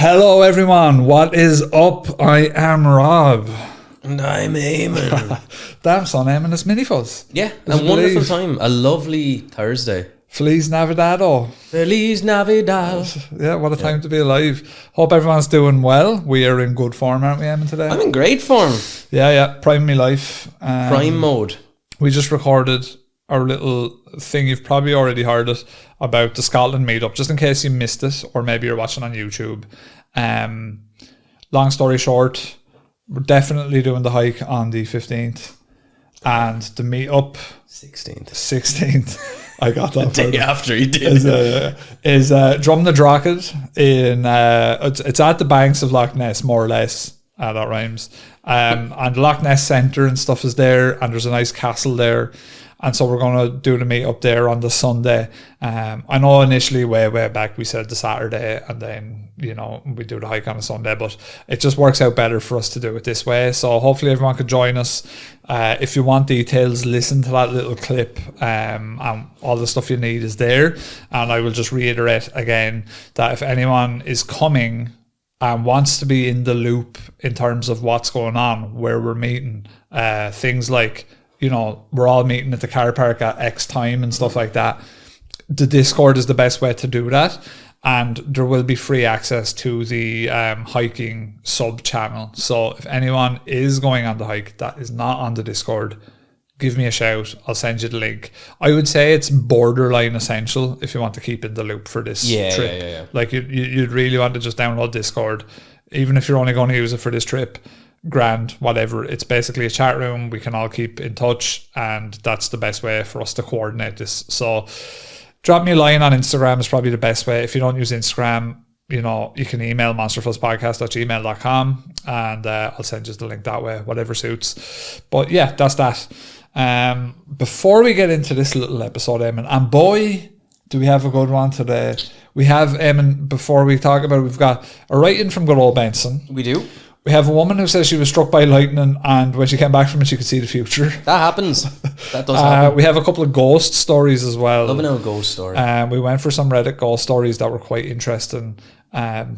Hello everyone, what is up? I am Rob. And I'm Eamon. Damn son, Eamon, it's Mini Fuzz. Yeah, a wonderful time. A lovely Thursday. Feliz Navidad. Feliz Navidad. Yeah, what a time to be alive. Hope everyone's doing well. We are in good form, aren't we, Eamon, today? I'm in great form. Yeah, prime me life. Prime mode. We just recorded our little thing, you've probably already heard it, about the Scotland meetup, just in case you missed it, or maybe you're watching on YouTube. Long story short, we're definitely doing the hike on the 15th, and the meetup 16th. I got that. The day after he did. Is Drum the Drogheda in it's at the banks of Loch Ness, more or less. That rhymes. And the Loch Ness Centre and stuff is there, and there's a nice castle there. And so we're going to do the meet up there on the Sunday. I know initially way back we said the Saturday, and then, you know, we do the hike on a Sunday, but it just works out better for us to do it this way. So hopefully everyone could join us. If you want details, listen to that little clip, and all the stuff you need is there. And I will just reiterate again that if anyone is coming and wants to be in the loop in terms of what's going on, where we're meeting, things like, you know, we're all meeting at the car park at X time and stuff like that. The Discord is the best way to do that. And there will be free access to the hiking sub channel. So if anyone is going on the hike that is not on the Discord, give me a shout. I'll send you the link. I would say it's borderline essential if you want to keep in the loop for this trip. Yeah. Like you'd really want to just download Discord, even if you're only going to use it for this trip. Grand, whatever. It's basically a chat room. We can all keep in touch, and that's the best way for us to coordinate this. So drop me a line on Instagram is probably the best way. If you don't use Instagram, you know, you can email monsterfuzzpodcast@gmail.com, and I'll send you the link that way, whatever suits. But yeah, that's that. Before we get into this little episode, Eamon, and boy, do we have a good one today. We have, Eamon, before we talk about it, we've got a write-in from good old Benson. We do. We have a woman who says she was struck by lightning, and when she came back from it, she could see the future. That happens. That does happen. We have a couple of ghost stories as well. Love an old ghost story. We went for some Reddit ghost stories that were quite interesting.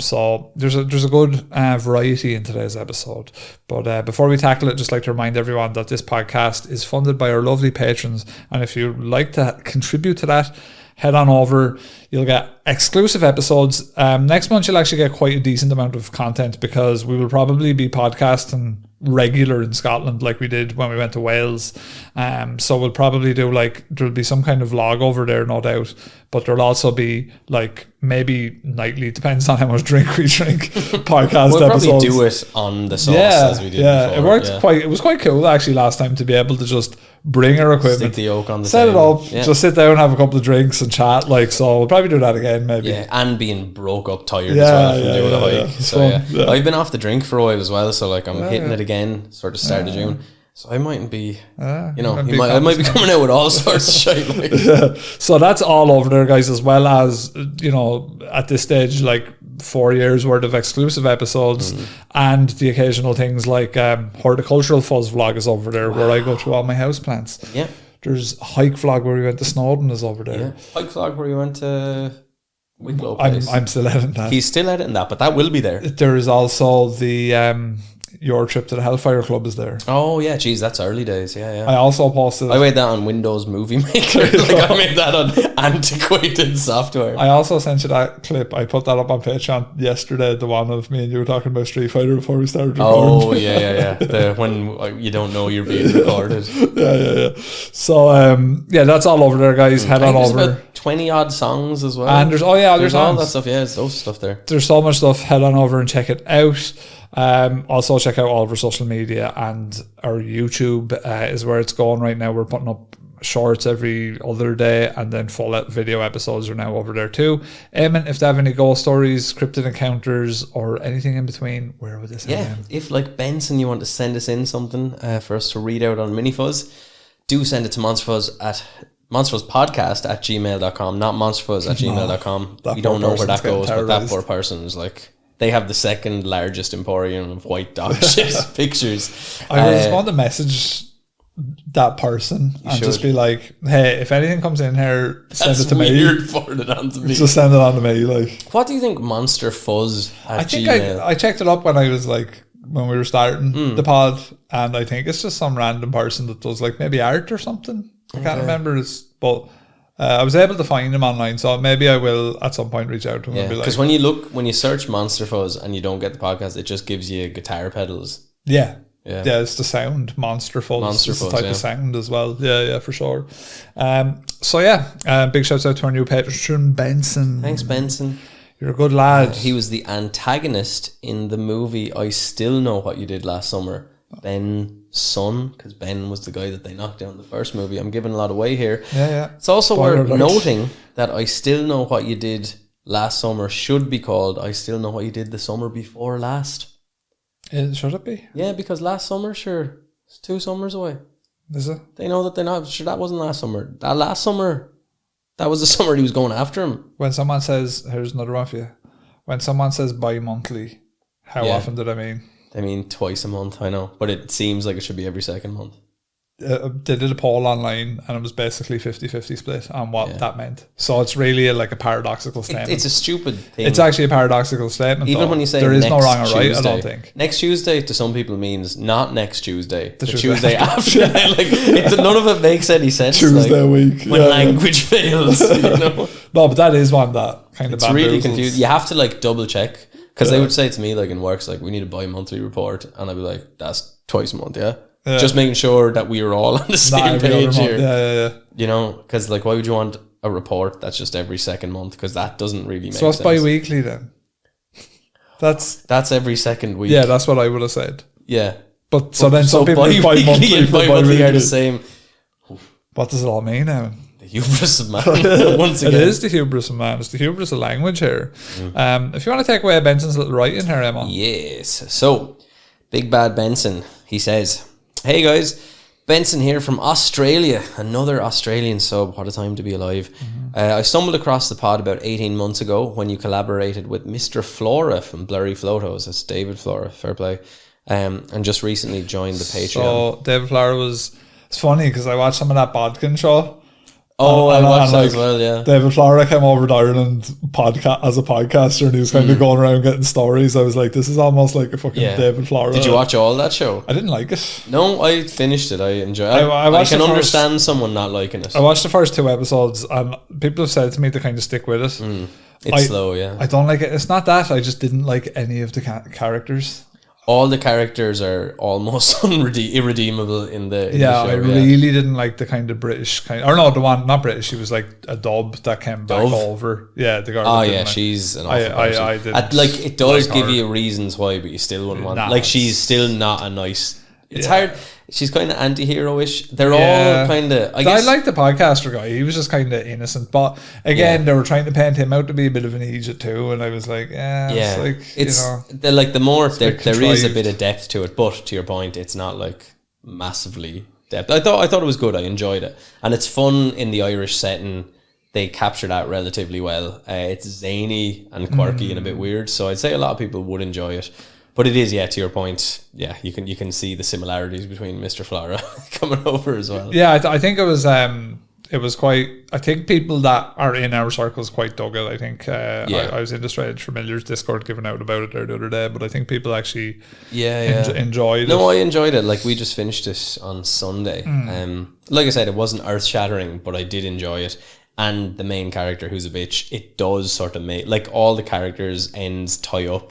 So there's a good variety in today's episode. But before we tackle it, just like to remind everyone that this podcast is funded by our lovely patrons, and if you'd like to contribute to that, head on over. You'll get exclusive episodes. Next month you'll actually get quite a decent amount of content, because we will probably be podcasting regular in Scotland like we did when we went to Wales. So we'll probably do, like, there'll be some kind of vlog over there, no doubt, but there'll also be, like, maybe nightly, depends on how much drink we drink, podcast we'll episodes. Probably do it on the sauce as we did before. It worked it was quite cool actually last time to be able to just bring our equipment, stick the yoke on the set table. it up, just sit down and have a couple of drinks and chat, like, so we'll probably do that again maybe. Yeah, and being broke up tired as well from doing the hike. So I've been off the drink for a while as well, so like I'm hitting it again sort of start of June. So I mightn't be, I might be coming out with all sorts of shit. Like. So that's all over there, guys, as well as, you know, at this stage, like 4 years worth of exclusive episodes and the occasional things like Horticultural Fuzz vlog is over there, where I go through all my houseplants. Yeah. There's hike vlog where we went to Snowdon is over there. Yeah. Hike vlog where we went to Wicklow place. I'm still editing that. He's still editing that, but that will be there. There is also the your trip to the Hellfire Club is there. Oh yeah, geez, that's early days. Yeah. I also posted. I made that on Windows Movie Maker. Like I made that on antiquated software. I also sent you that clip. I put that up on Patreon yesterday. The one of me and you were talking about Street Fighter before we started recording. Oh yeah. When you don't know you're being recorded. Yeah. So that's all over there, guys. Head on over. About 20 odd songs as well. And there's all that stuff. Yeah, there's those stuff there. There's so much stuff. Head on over and check it out. Also check out all of our social media, and our YouTube is where it's going right now. We're putting up shorts every other day, and then full video episodes are now over there too. Eamon, if they have any ghost stories, cryptid encounters, or anything in between, where would this happen? If like Benson, you want to send us in something for us to read out on Mini Fuzz, do send it to monsterfuzzpodcast@gmail.com, not monsterfuzz@gmail.com. We don't know where that goes, but that poor person is like, they have the second largest emporium of white dog shit pictures. I was going to message that person and just be like, hey, if anything comes in here, send it to me. Forward it on to me. Just send it on to me. Like, what do you think, Monster Fuzz at I think Gmail? I checked it up when I was like, when we were starting the pod, and I think it's just some random person that does like maybe art or something. I can't remember this, but I was able to find him online, so maybe I will at some point reach out to him and be like, because when you search Monster Fuzz and you don't get the podcast, it just gives you guitar pedals. Yeah, it's the sound. Monster Fuzz. It's the type of sound as well. Yeah, for sure. So big shouts out to our new patron, Benson. Thanks, Benson. You're a good lad. He was the antagonist in the movie I Still Know What You Did Last Summer. Ben's son, because Ben was the guy that they knocked down in the first movie. I'm giving a lot away here. Yeah. It's also worth noting that I Still Know What You Did Last Summer should be called I Still Know What You Did the Summer Before Last. Should it be? Yeah, because last summer, sure, it's 2 summers away. Is it? They know that they're not. Sure, that wasn't last summer. That last summer, that was the summer he was going after him. When someone says, here's another one for you. When someone says bi-monthly, how often did I mean? They mean twice a month, I know. But it seems like it should be every second month. They did a poll online and it was basically 50-50 split on what that meant. So it's really like a paradoxical statement. It's a stupid thing. It's actually a paradoxical statement. Even when you say there is no wrong or Tuesday, right, I don't think. Next Tuesday to some people means not next Tuesday, the Tuesday after. Like, none of it makes any sense. Tuesday week. When language fails. You know? No, but that is one that kind of it's really confusing. You have to like double check. Because they would say to me, like in works, like, we need a bi-monthly report. And I'd be like, that's twice a month, yeah? Just making sure that we were all on the same page here. Yeah. You know, because like, why would you want a report that's just every second month? Because that doesn't really make sense. So it's bi-weekly then? That's every second week. Yeah, that's what I would have said. Yeah. But so then some people bi-weekly and bi-monthly are the same. What does it all mean now? The hubris of man. Once again. It is the hubris of man. It's the hubris of language here. If you want to take away Benson's little writing here, Emma. Yes. So, Big Bad Benson, he says, hey guys, Benson here from Australia. Another Australian sub. What a time to be alive. I stumbled across the pod about 18 months ago when you collaborated with Mr. Flora from Blurry Photos. That's David Flora. Fair play. And just recently joined the Patreon. So, David Flora was... It's funny because I watched some of that Bodkin show. Oh, I watched that as well, yeah. David Flora came over to Ireland as a podcaster and he was kind of going around getting stories. I was like, this is almost like a fucking David Flora. Did you watch all that show? I didn't like it. No, I finished it. I enjoyed it. I can understand someone not liking it. I watched the first 2 episodes and people have said to me to kind of stick with it. It's slow, yeah. I don't like it. It's not that. I just didn't like any of the characters. All the characters are almost irredeemable in the show. I really didn't like the kind of British kind. Or no, the one not British. She was like a dub that came back over. Yeah, the girl. Oh yeah, she's an awful person. I didn't like it. Does give you reasons why, but you still wouldn't want. Like she's still not a nice. It's hard. She's kind of anti-hero-ish. They're all kind of... I like the podcaster guy. He was just kind of innocent. But again, they were trying to paint him out to be a bit of an idiot too. And I was like, it's like, you know... Like the more... There is a bit of depth to it. But to your point, it's not like massively depth. I thought it was good. I enjoyed it. And it's fun in the Irish setting. They capture that relatively well. It's zany and quirky and a bit weird. So I'd say a lot of people would enjoy it. But it is, to your point, you can see the similarities between Mr. Flora coming over as well. Yeah, I think it was quite... I think people that are in our circles quite dug it. I think I was in the Strange Familiars Discord giving out about it there the other day, but I think people actually enjoyed it. No, I enjoyed it. Like, we just finished it on Sunday. Like I said, it wasn't earth-shattering, but I did enjoy it. And the main character, who's a bitch, it does sort of make... Like, all the characters' ends tie up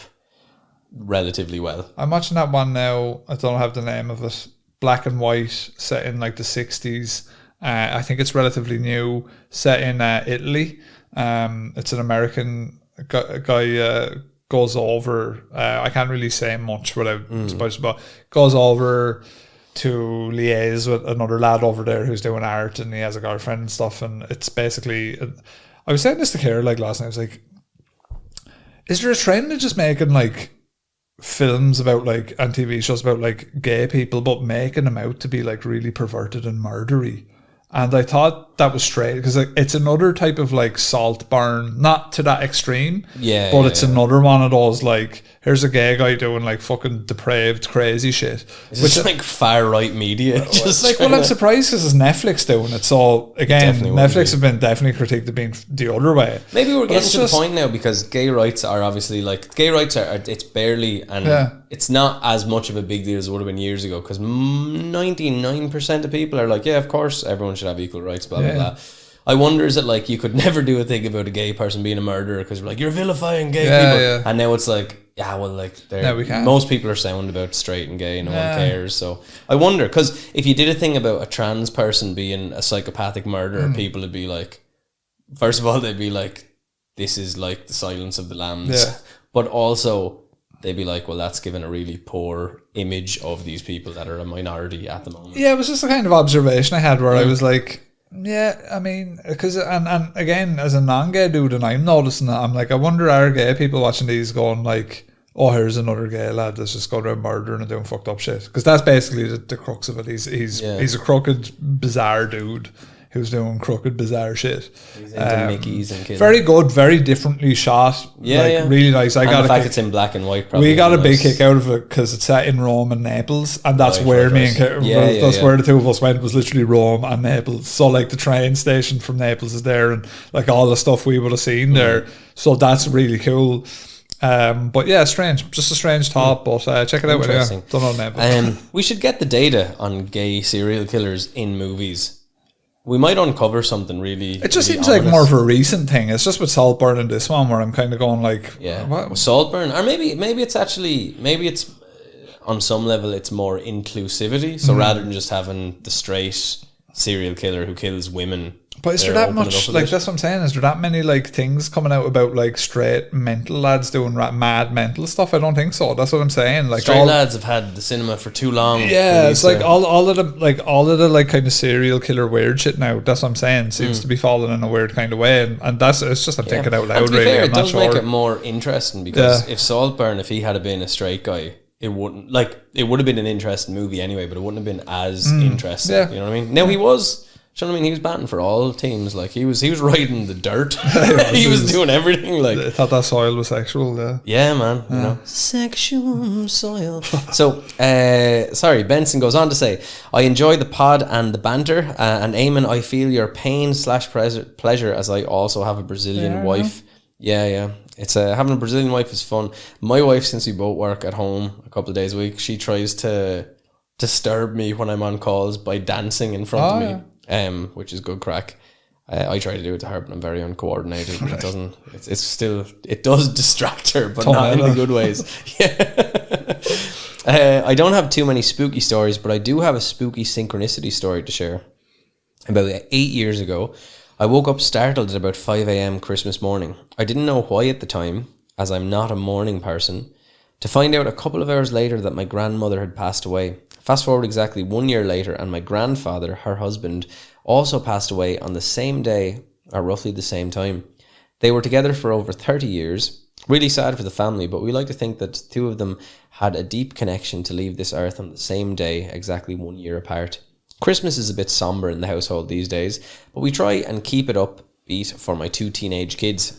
relatively well. I'm watching that one now. I don't have the name of it. Black and white, set in like the 60s. I think it's relatively new, set in Italy. It's an American guy goes over. I can't really say much without spoilers, but goes over to liaise with another lad over there who's doing art, and he has a girlfriend and stuff. And it's basically, I was saying this to Kara like last night. I was like, is there a trend of just making like films about like and TV shows about like gay people, but making them out to be like really perverted and murdery? And I thought that was straight because it's another type of like salt burn, not to that extreme, but it's another one of those like, here's a gay guy doing like fucking depraved, crazy shit. Which is like far right media. Just like, well, I'm surprised because it's Netflix doing it. So again, Netflix have been definitely critiqued of being the other way. Maybe we're getting to the point now because gay rights are obviously like it's barely it's not as much of a big deal as it would have been years ago because 99% of people are like, yeah, of course everyone should have equal rights, blah blah blah. I wonder, is it like you could never do a thing about a gay person being a murderer because we're like, you're vilifying gay people, and now it's like, yeah, well, like most people are sound about straight and gay, no one cares. So I wonder, because if you did a thing about a trans person being a psychopathic murderer, people would be like, first of all, they'd be like, this is like the Silence of the Lambs, but also they'd be like, well, that's given a really poor image of these people that are a minority at the moment. Yeah, it was just a kind of observation I had where I was like, yeah, I mean, because and again, as a non-gay dude, and I'm noticing that, I'm like, I wonder, are gay people watching these going like, oh, here's another gay lad that's just going around murdering and doing fucked up shit? Because that's basically the crux of it. He's a crooked, bizarre dude who's doing crooked, bizarre shit. He's into Mickeys and kids. Very good, very differently shot. Really nice. And the fact it's in black and white. We got a big kick out of it because it's set in Rome and Naples, and that's where me and where the two of us went, was literally Rome and Naples. So like the train station from Naples is there, and like all the stuff we would have seen there. So that's really cool. But yeah, just a strange thought, but check it out. Don't know Naples. We should get the data on gay serial killers in movies. We might uncover something really. It just really seems like more of a recent thing. It's just with Saltburn and this one where I'm kind of going like, what? Saltburn, or maybe it's on some level it's more inclusivity. So rather than just having the straight serial killer who kills women. But is there that much, like, that's what I'm saying, is there that many, like, things coming out about, like, straight mental lads doing mad mental stuff? I don't think so. That's what I'm saying. Like, straight lads have had the cinema for too long. Yeah, it's like all of the, like, kind of serial killer weird shit now, that's what I'm saying, seems to be falling in a weird kind of way. And that's, it's just, I'm thinking out loud, and to be really. Fair, it does make it more interesting because if Saltburn, if he had been a straight guy, it wouldn't, like, it would have been an interesting movie anyway, but it wouldn't have been as interesting. You know what I mean? Now he was. Do you know what I mean? He was batting for all teams. Like he was riding the dirt. He was doing everything. Like I thought that soil was sexual. Yeah, man. You know, sexual soil. So, sorry. Benson goes on to say, I enjoy the pod and the banter. And Eamon, I feel your pain / pleasure as I also have a Brazilian wife. Yeah. It's having a Brazilian wife is fun. My wife, since we both work at home a couple of days a week, she tries to disturb me when I'm on calls by dancing in front of me. Which is good crack. I try to do it to her, but I'm very uncoordinated. Right. It does distract her, but not in the good ways. I don't have too many spooky stories, but I do have a spooky synchronicity story to share. About 8 years ago, I woke up startled at about 5 a.m. Christmas morning. I didn't know why at the time, as I'm not a morning person, to find out a couple of hours later that my grandmother had passed away. Fast forward exactly 1 year later, and my grandfather, her husband, also passed away on the same day, or roughly the same time. They were together for over 30 years. Really sad for the family, but we like to think that the two of them had a deep connection to leave this earth on the same day, exactly 1 year apart. Christmas is a bit somber in the household these days, but we try and keep it upbeat for my 2 teenage kids.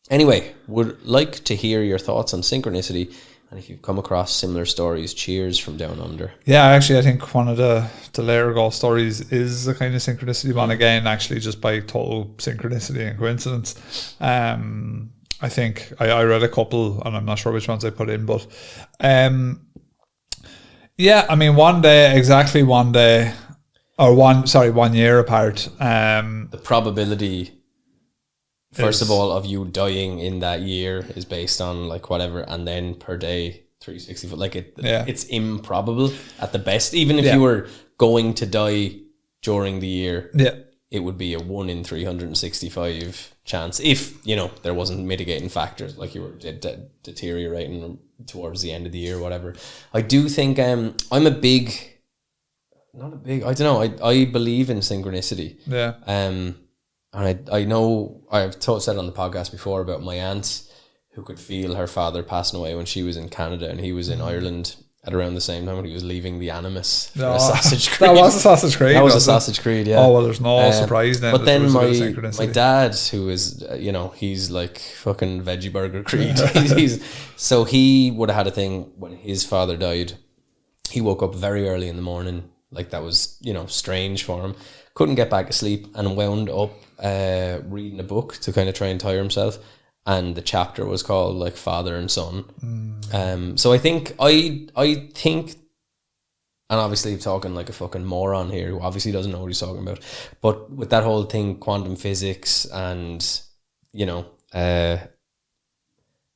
Anyway, would like to hear your thoughts on synchronicity, and if you've come across similar stories. Cheers from down under. Yeah, actually, I think one of the later golf stories is a kind of synchronicity one again, actually, just by total synchronicity and coincidence. I think I read a couple, and I'm not sure which ones I put in, but yeah, I mean, 1 year apart. The probability, first of all, of you dying in that year is based on like whatever, and then per day 360. Like it's improbable at the best. Even if you were going to die during the year, it would be a 1 in 365 chance if there wasn't mitigating factors, like you were deteriorating towards the end of the year or whatever. I do think I'm I believe in synchronicity. And I know I've said on the podcast before about my aunt who could feel her father passing away when she was in Canada and he was in Ireland, at around the same time when he was leaving the Animus for a Sausage Creed. That was a Sausage Creed. That was a Sausage Creed, yeah. Oh, well, there's no surprise then. But then my dad, who is, he's like fucking Veggie Burger Creed. So he would have had a thing when his father died. He woke up very early in the morning. Like that was, strange for him. Couldn't get back to sleep and wound up reading a book to kind of try and tire himself. And the chapter was called like Father and Son. So I think, and obviously I'm talking like a fucking moron here who obviously doesn't know what he's talking about. But with that whole thing, quantum physics and,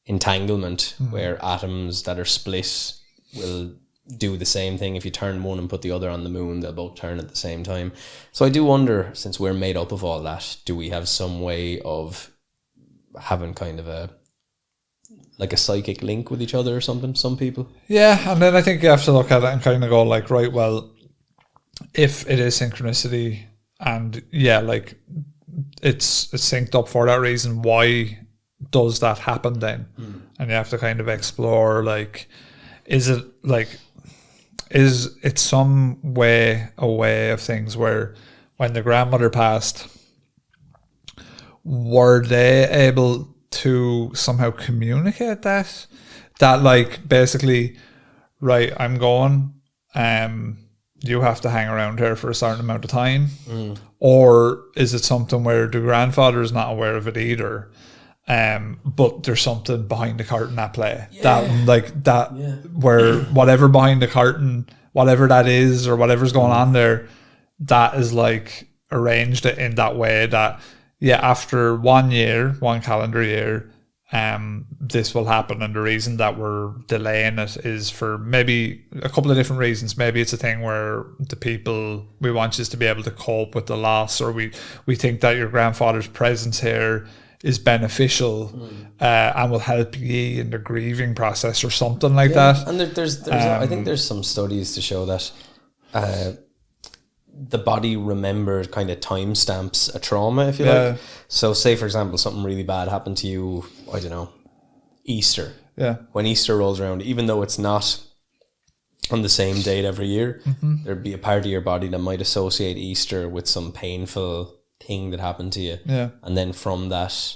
entanglement, where atoms that are split will do the same thing. If you turn one and put the other on the moon, they'll both turn at the same time. So I do wonder, since we're made up of all that, do we have some way of having kind of a psychic link with each other or something? Some people. Yeah, and then I think you have to look at it and kind of go like, right, well, if it is synchronicity and it's synced up for that reason, why does that happen then? And you have to kind of explore is it some way of things where when the grandmother passed, were they able to somehow communicate that basically, right, I'm going, you have to hang around here for a certain amount of time, or is it something where the grandfather is not aware of it either, but there's something behind the curtain at play where whatever behind the curtain, whatever that is or whatever's going on there, that is arranged it in that way that after 1 calendar year, this will happen, and the reason that we're delaying it is for maybe a couple of different reasons. Maybe it's a thing where the people, we want you to be able to cope with the loss, or we think that your grandfather's presence here is beneficial and will help you in the grieving process or something like that. And there's I think there's some studies to show that the body remembers kind of timestamps a trauma, if you like. So say, for example, something really bad happened to you, I don't know, Easter. Yeah. When Easter rolls around, even though it's not on the same date every year, there'd be a part of your body that might associate Easter with some painful thing that happened to you. Yeah. And then from that,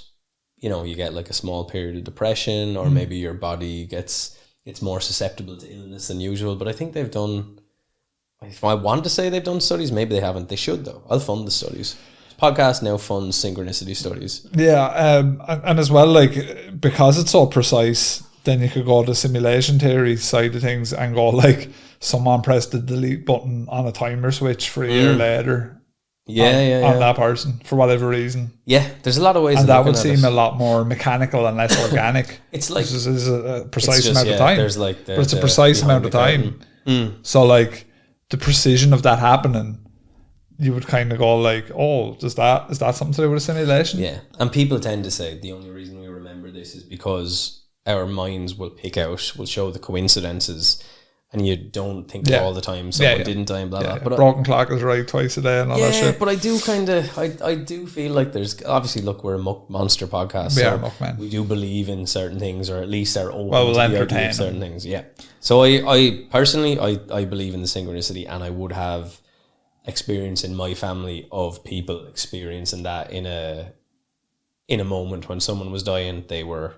you get like a small period of depression, or maybe your body it's more susceptible to illness than usual. But I think they've done, if I want to say they've done studies, maybe they haven't. They should though. I'll fund the studies. Podcast now funds synchronicity studies. Yeah, and as well, because it's so precise, then you could go to simulation theory side of things and go someone pressed the delete button on a timer switch for a year later. On that person for whatever reason. Yeah, there's a lot of ways, and that would seem a lot more mechanical and less organic. It's like this is a precise amount of time. There's but it's a precise amount of time. So the precision of that happening, you would kind of go is that something to do with a simulation? Yeah, and people tend to say the only reason we remember this is because our minds will show the coincidences. And you don't think all the time someone didn't die and blah blah. But broken clock is right twice a day and all that shit. But I do I do feel like there's obviously, look, we're a monster podcast. We are muckmen. We do believe in certain things, or at least are open we'll to entertain certain things. Yeah. So I personally I believe in the synchronicity, and I would have experience in my family of people experiencing that in a moment when someone was dying. They were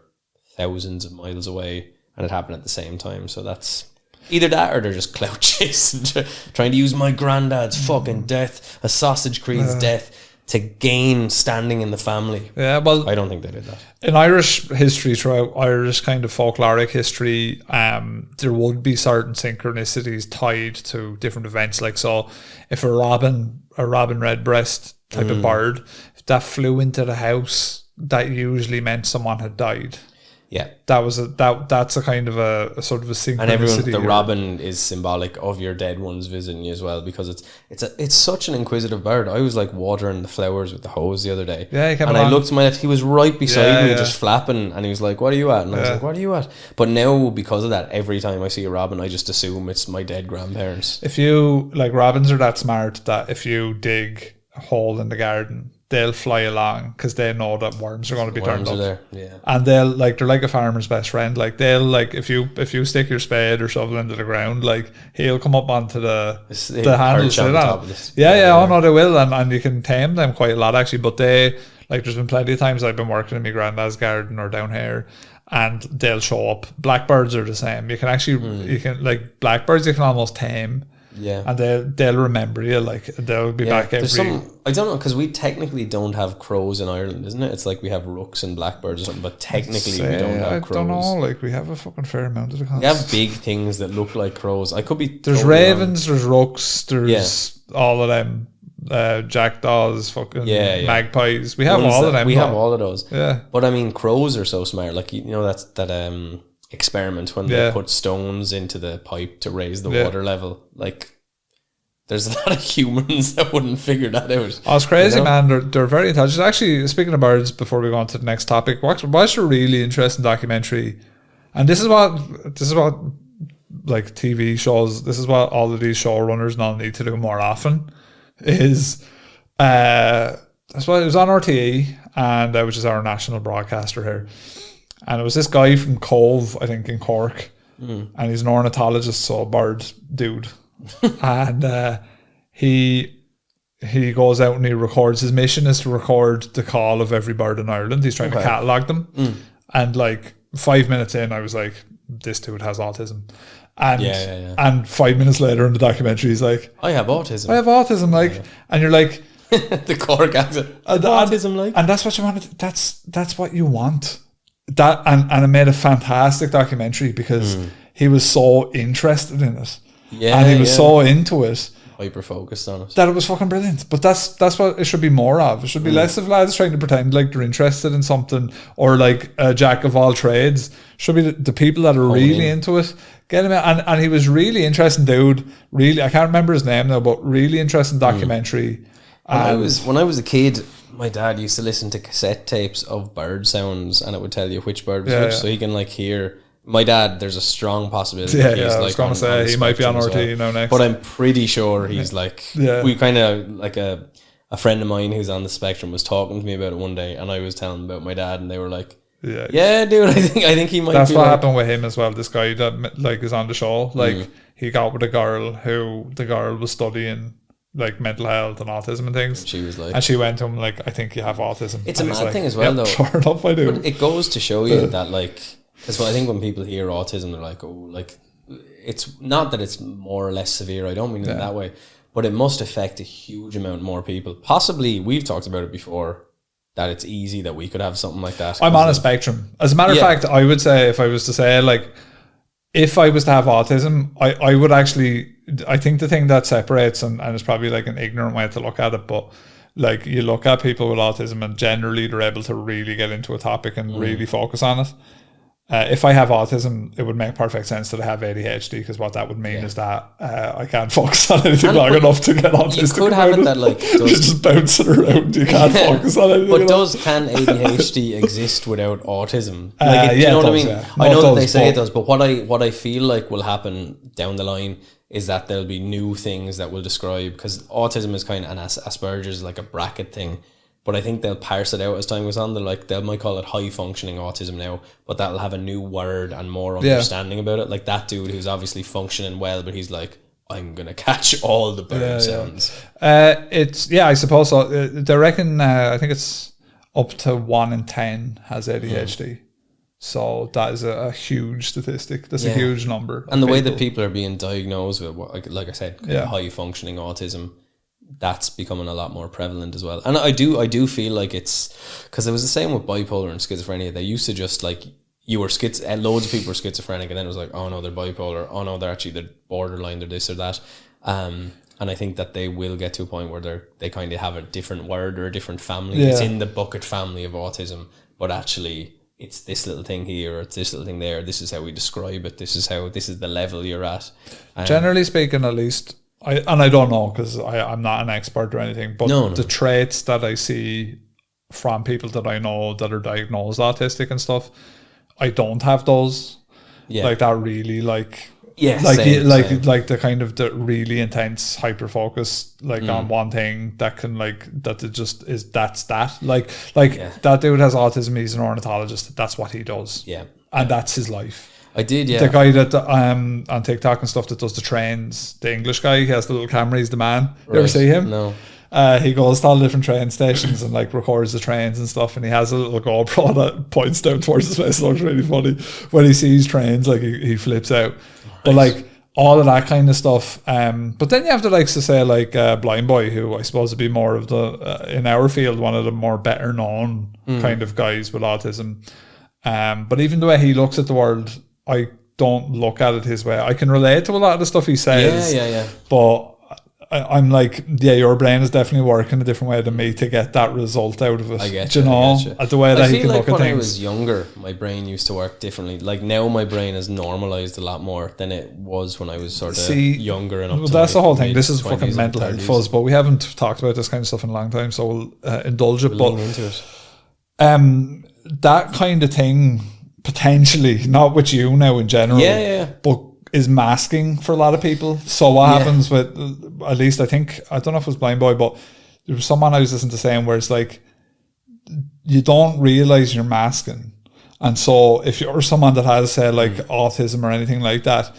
thousands of miles away, and it happened at the same time. So that's either that, or they're just clout chasing, trying to use my granddad's fucking death, a Sausage Creed's death, to gain standing in the family. Yeah, well, I don't think they did that. In Irish history, throughout Irish kind of folkloric history, there would be certain synchronicities tied to different events. So if a robin redbreast type of bird, if that flew into the house, that usually meant someone had died. Yeah, that's a kind of a sort of a synchronicity. And the robin is symbolic of your dead ones visiting you as well, because it's such an inquisitive bird. I was watering the flowers with the hose the other day. Yeah, I looked to my left. He was right beside me, just flapping, and he was like, "What are you at?" And I was like, "What are you at?" But now, because of that, every time I see a robin, I just assume it's my dead grandparents. If you robins are that smart that if you dig a hole in the garden, they'll fly along because they know that worms are going to be turned up. There. Yeah. And they're like a farmer's best friend. Like they'll like if you stick your spade or shovel into the ground, like he'll come up onto the handles. Oh no, they will, and you can tame them quite a lot actually. But they like there's been plenty of times I've been working in my granddad's garden or down here, and they'll show up. Blackbirds are the same. You can actually you can like blackbirds you can almost tame. Yeah, and they'll remember you. Like they'll be back every. I don't know because we technically don't have crows in Ireland, isn't it? It's like we have rooks and blackbirds or something, but technically we don't have crows. I don't know. Like we have a fucking fair amount of the We have big things that look like crows. I could be. There's ravens. Wrong. There's rooks. There's all of them. Jackdaws, fucking magpies. We have all of them. We have all of those. Yeah, but I mean, crows are so smart. Like that's that experiment when they put stones into the pipe to raise the water level. Like there's a lot of humans that wouldn't figure that out. Oh, it's crazy, man. They're very intelligent. Actually, speaking of birds, before we go on to the next topic, watch a really interesting documentary. And this is what like TV shows, this is what all of these showrunners now need to do more often is that's why it was on RTE, and which is our national broadcaster here. And it was this guy from Cove, I think, in Cork. And he's an ornithologist, so a bird dude. And he goes out and he records. His mission is to record the call of every bird in Ireland. He's trying to catalogue them. And like 5 minutes in, I was like, this dude has autism. And and 5 minutes later in the documentary, he's like, I have autism. Like, and you're like, the Cork accent. Autism, like, and that's what you want. That's what you want. That and it made a fantastic documentary because he was so interested in it, and he was so into it, hyper focused on it, that it was fucking brilliant. But that's what it should be more of. It should be less of lads trying to pretend like they're interested in something, or like a jack of all trades. Should be the people that are really into it. Get him out. And he was really interesting dude. Really, I can't remember his name now, but really interesting documentary. When I was a kid, my dad used to listen to cassette tapes of bird sounds, and it would tell you which bird was which, so he can like hear. My dad, there's a strong possibility. I was going to say he might be on RT now next, but I'm pretty sure he's like. We kind of like a friend of mine who's on the spectrum was talking to me about it one day, and I was telling them about my dad, and they were like, "Yeah, dude, I think he might." That's what happened with him as well. This guy that like is on the show, like he got with a girl who the girl was studying like mental health and autism and things. She was like, and she went to him like, I think you have autism. It's a mad thing as well, though. Sure enough, I do. But it goes to show you that like, that's what I think when people hear autism, they're like, oh, like it's not that it's more or less severe. I don't mean it that way, but it must affect a huge amount more people. Possibly, we've talked about it before, that it's easy that we could have something like that. I'm on a spectrum. As a matter of fact, I would say if I was to say like, if I was to have autism, I would actually, I think the thing that separates, and it's probably like an ignorant way to look at it, but like you look at people with autism and generally they're able to really get into a topic and really focus on it. If I have autism, it would make perfect sense that I have ADHD, because what that would mean is that I can't focus on anything long enough to get autistic. You could have it that like you're just bouncing around. You can't focus on anything. But can ADHD exist without autism? Like you know what I mean? Yeah. No, I know that they say it does, but what I feel like will happen down the line is that there'll be new things that will describe, because autism is kind of, and Asperger's is like a bracket thing. But I think they'll parse it out as time goes on. They might call it high functioning autism now, but that'll have a new word and more understanding about it. Like that dude who's obviously functioning well, but he's like, I'm gonna catch all the bird sounds. I suppose so. They reckon I think it's up to 1 in 10 has ADHD. So that is a huge statistic. That's a huge number. And the way that people are being diagnosed with, like I said, high functioning autism, that's becoming a lot more prevalent as well. And I do feel like it's because it was the same with bipolar and schizophrenia. They used to just like, you were loads of people were schizophrenic, and then it was like, oh no, they're bipolar, oh no, they're borderline, they're this or that. And I think that they will get to a point where they kind of have a different word or a different family. It's in the bucket family of autism, but actually it's this little thing here, or it's this little thing there. This is how we describe it. This is the level you're at. Generally speaking, at least, I don't know, because I'm not an expert or anything, but the traits that I see from people that I know that are diagnosed autistic and stuff, I don't have those. Yeah. Like that really, like... Yeah, like same. like the kind of the really intense hyper focus like on one thing that can like that it just is that's that like that dude has autism. He's an ornithologist. That's what he does. Yeah, and that's his life. I did. Yeah, the guy that on TikTok and stuff that does the trains, the English guy, he has the little camera. He's the man. You ever see him? No. He goes to all the different train stations and like records the trains and stuff, and he has a little GoPro that points down towards his face. It looks really funny when he sees trains, like he flips out. But like all of that kind of stuff. But then you have the likes to say like Blind Boy, who I suppose would be more of the in our field one of the more better known kind of guys with autism. But even the way he looks at the world, I don't look at it his way. I can relate to a lot of the stuff he says. Yeah. But I'm like, yeah, your brain is definitely working a different way than me to get that result out of it. I get you. At the way that he can look at things. When I was younger, my brain used to work differently. Like now, my brain is normalized a lot more than it was when I was sort of younger and up. Well, that's the whole thing. This is fucking mental health fuzz, but we haven't talked about this kind of stuff in a long time, so we'll indulge it. We'll lean into it. That kind of thing potentially, not with you now in general, but is masking for a lot of people. So what happens with, at least I don't know if it was Blind Boy, but there was someone I was listening to saying where it's like you don't realize you're masking, and so if you're someone that has say like autism or anything like that,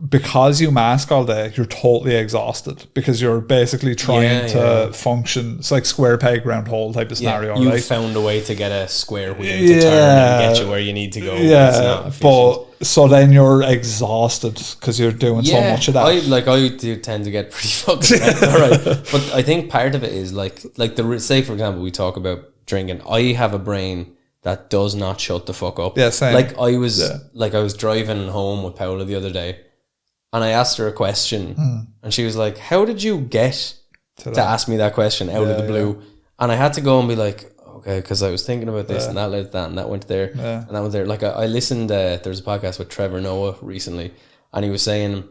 because you mask all day, you're totally exhausted because you're basically trying to function. It's like square peg round hole type of scenario. You found a way to get a square wheel to turn and get you where you need to go. Yeah, but so then you're exhausted because you're doing so much of that. I do tend to get pretty fucking alright. But I think part of it is like say for example we talk about drinking. I have a brain that does not shut the fuck up. Yeah, same. Like I was driving home with Paula the other day. And I asked her a question, and she was like, "How did you get to ask me that question out of the blue?" Yeah. And I had to go and be like, "Okay," because I was thinking about this, and that led to that, and that went there, and that went there. Like I listened. There's a podcast with Trevor Noah recently, and he was saying,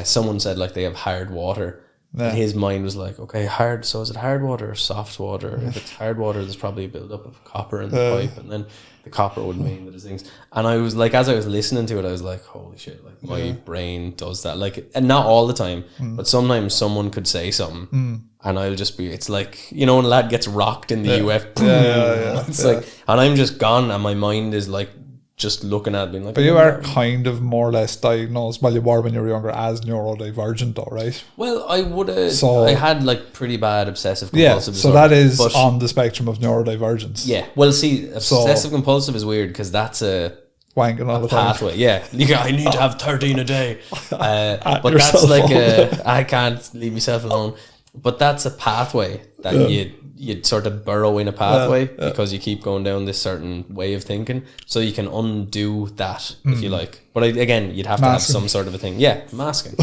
someone said like they have hard water, and his mind was like, "Okay, hard. So is it hard water or soft water? If it's hard water, there's probably a build up of copper in the pipe, and then." The copper would mean that there's things, and I was like, as I was listening to it, I was like, "Holy shit!" Like my brain does that, like, and not all the time, but sometimes someone could say something, and I'll just be. It's like when a lad gets rocked in the UF, it's like, and I'm just gone, and my mind is like just looking at me like. But you are kind of more or less diagnosed. Well, you were when you were younger as neurodivergent, though, right? Well, I would have. So I had like pretty bad obsessive compulsive disorder. So that is on the spectrum of neurodivergence. Yeah. Well, see, obsessive compulsive is weird because that's a wanking all the time. Pathway. Yeah. I need to have 13 a day. But that's like I can't leave myself alone. But that's a pathway that you'd sort of burrow in a pathway because you keep going down this certain way of thinking, so you can undo that if you like. But again, you'd have to have some sort of a thing. Yeah, masking.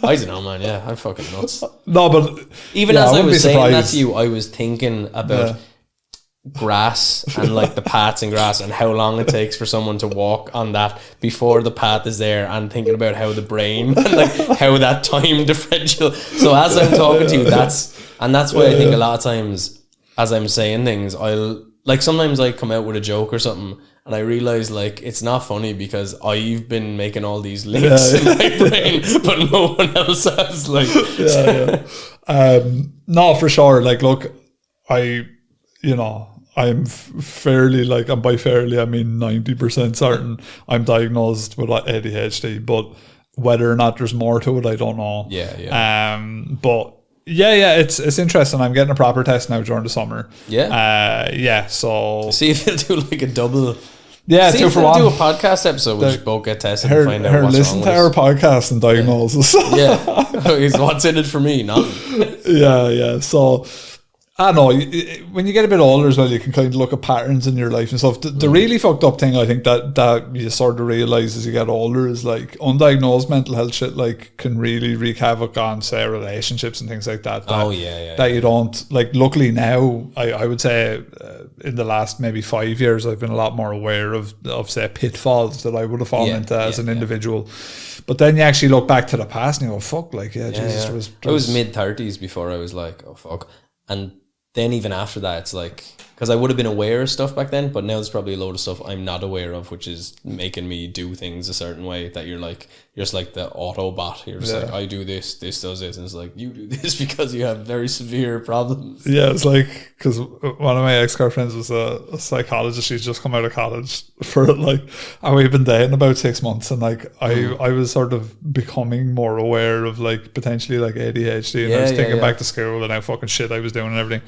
I don't know, man. Yeah, I'm fucking nuts. No, but even as I was saying that to you, I was thinking about grass and like the paths in grass and how long it takes for someone to walk on that before the path is there, and thinking about how the brain and like how that time differential. So as I'm talking to you, that's why I think a lot of times as I'm saying things, I'll like sometimes I come out with a joke or something and I realize like it's not funny because I've been making all these links in my brain, but no one else has. Like no, for sure. Like look, I'm fairly, like, and by fairly I mean 90% certain I'm diagnosed with ADHD, but whether or not there's more to it, I don't know. But it's interesting. I'm getting a proper test now during the summer. So see if you'll do like a double. Yeah, 2 for 1. Do a podcast episode, we'll just both get tested and find out what's listen wrong to our podcast and diagnose us. What's in it for me? Nothing. So I know when you get a bit older as well, you can kind of look at patterns in your life and stuff. The really fucked up thing I think that you sort of realize as you get older is like undiagnosed mental health shit like can really wreak havoc on say relationships and things like that. That you don't like. Luckily now, I would say in the last maybe 5 years, I've been a lot more aware of say pitfalls that I would have fallen into as an individual. But then you actually look back to the past and you go, fuck, like Jesus, I was mid-30s before I was like, oh fuck, and then even after that, it's like, because I would have been aware of stuff back then, but now there's probably a load of stuff I'm not aware of, which is making me do things a certain way that you're just like the Autobot. You're just like, I do this does this, and it's like, you do this because you have very severe problems. Yeah, it's like, because one of my ex-girlfriends was a psychologist. She's just come out of college for like, and we've been dating about 6 months, and like I was sort of becoming more aware of like potentially like ADHD, and I was thinking back to school and how fucking shit I was doing and everything.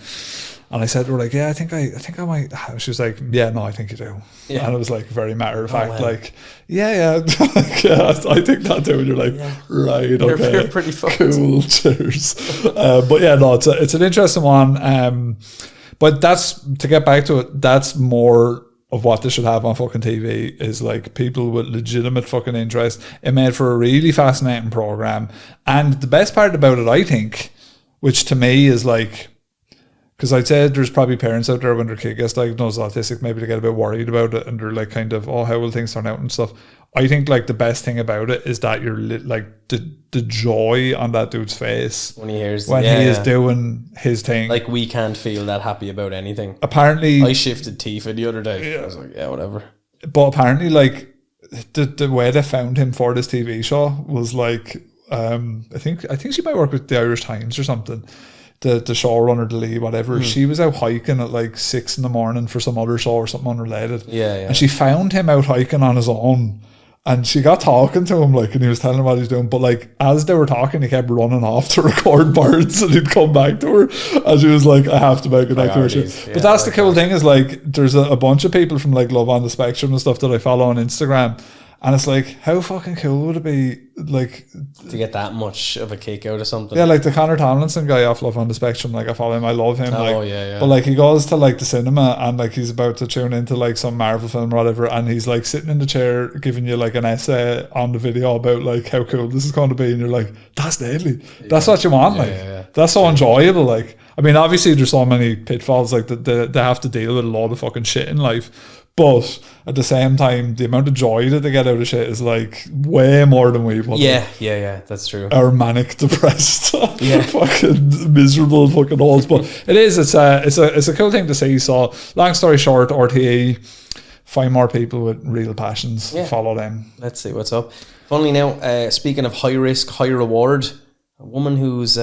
And I said to her, like, yeah, I think I might. She was like, yeah, no, I think you do. Yeah. And it was like very matter of fact, like, yeah, like, yeah, I think that too. And you're like, right, okay, you're pretty fucked. Cool, cheers. But yeah, no, it's an interesting one. But that's, to get back to it, that's more of what they should have on fucking TV, is like people with legitimate fucking interest. It made for a really fascinating program. And the best part about it, I think, which to me is like, because I'd say there's probably parents out there when their kid gets diagnosed autistic, maybe they get a bit worried about it, and they're like kind of, oh, how will things turn out and stuff. I think like the best thing about it is that you're like the joy on that dude's face when he hears he is doing his thing. Like, we can't feel that happy about anything. Apparently, I shifted Tifa the other day. I was like, yeah, whatever. But apparently, like the way they found him for this TV show was like, I think she might work with the Irish Times or something. The showrunner, the lead, whatever, she was out hiking at like 6 a.m. for some other show or something unrelated. Yeah. And she found him out hiking on his own, and she got talking to him, like, and he was telling her what he's doing. But like, as they were talking, he kept running off to record birds, and he'd come back to her, and she was like, I have to make it accurate. But that's the cool thing, is like, there's a bunch of people from like Love on the Spectrum and stuff that I follow on Instagram. And it's like, how fucking cool would it be, like, to get that much of a kick out of something? Yeah, like the Connor Tomlinson guy off Love on the Spectrum, like, I follow him, I love him. Oh, like, yeah. But like, he goes to like the cinema, and like he's about to tune into like some Marvel film or whatever, and he's like sitting in the chair giving you like an essay on the video about like how cool this is going to be, and you're like, that's deadly. That's what you want. That's so enjoyable. Like, I mean, obviously there's so many pitfalls, like that they have to deal with a lot of fucking shit in life. But at the same time, the amount of joy that they get out of shit is like way more than we would. Yeah, that's true. Our manic, depressed, fucking miserable fucking holes. But it's a cool thing to see. So, long story short, RTE, find more people with real passions, follow them. Let's see what's up. Funnily now, speaking of high risk, high reward, a woman who's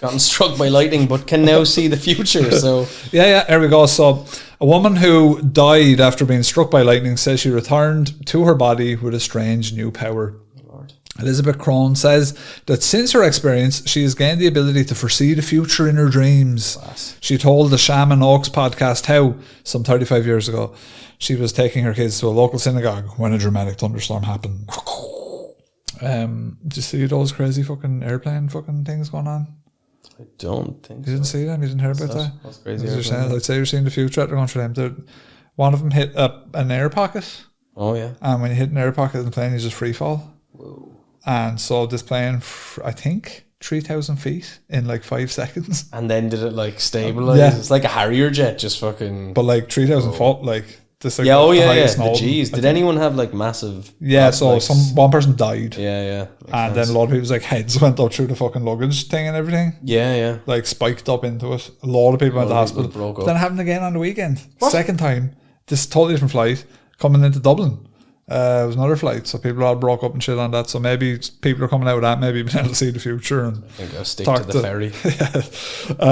gotten struck by lightning but can now see the future. So yeah, there we go. So a woman who died after being struck by lightning says she returned to her body with a strange new power. Lord. Elizabeth Crone says that since her experience, she has gained the ability to foresee the future in her dreams. Class. She told the Shaman Oaks podcast how, some 35 years ago, she was taking her kids to a local synagogue when a dramatic thunderstorm happened. Did you see those crazy fucking airplane fucking things going on? I don't think you didn't see them? You didn't hear about that? That's crazy. I'd say you're seeing the future. They're going for them. One of them hit an air pocket. Oh, yeah. And when you hit an air pocket in the plane, you just free fall. Whoa. And so this plane, I think, 3,000 feet in like 5 seconds. And then did it like stabilize? Yeah. It's like a Harrier jet, just fucking. But like 3,000 foot, like. Like Jeez, did anyone have like massive? Yeah, so one person died. Yeah. And then a lot of people's like heads went up through the fucking luggage thing and everything. Yeah. Like spiked up into it. A lot of people went to hospital. But then it happened again on the weekend. What? Second time. This totally different flight coming into Dublin. It was another flight, so people all broke up and shit on that. So maybe people are coming out of that, maybe being able to see the future. And I think I'll stick to the ferry.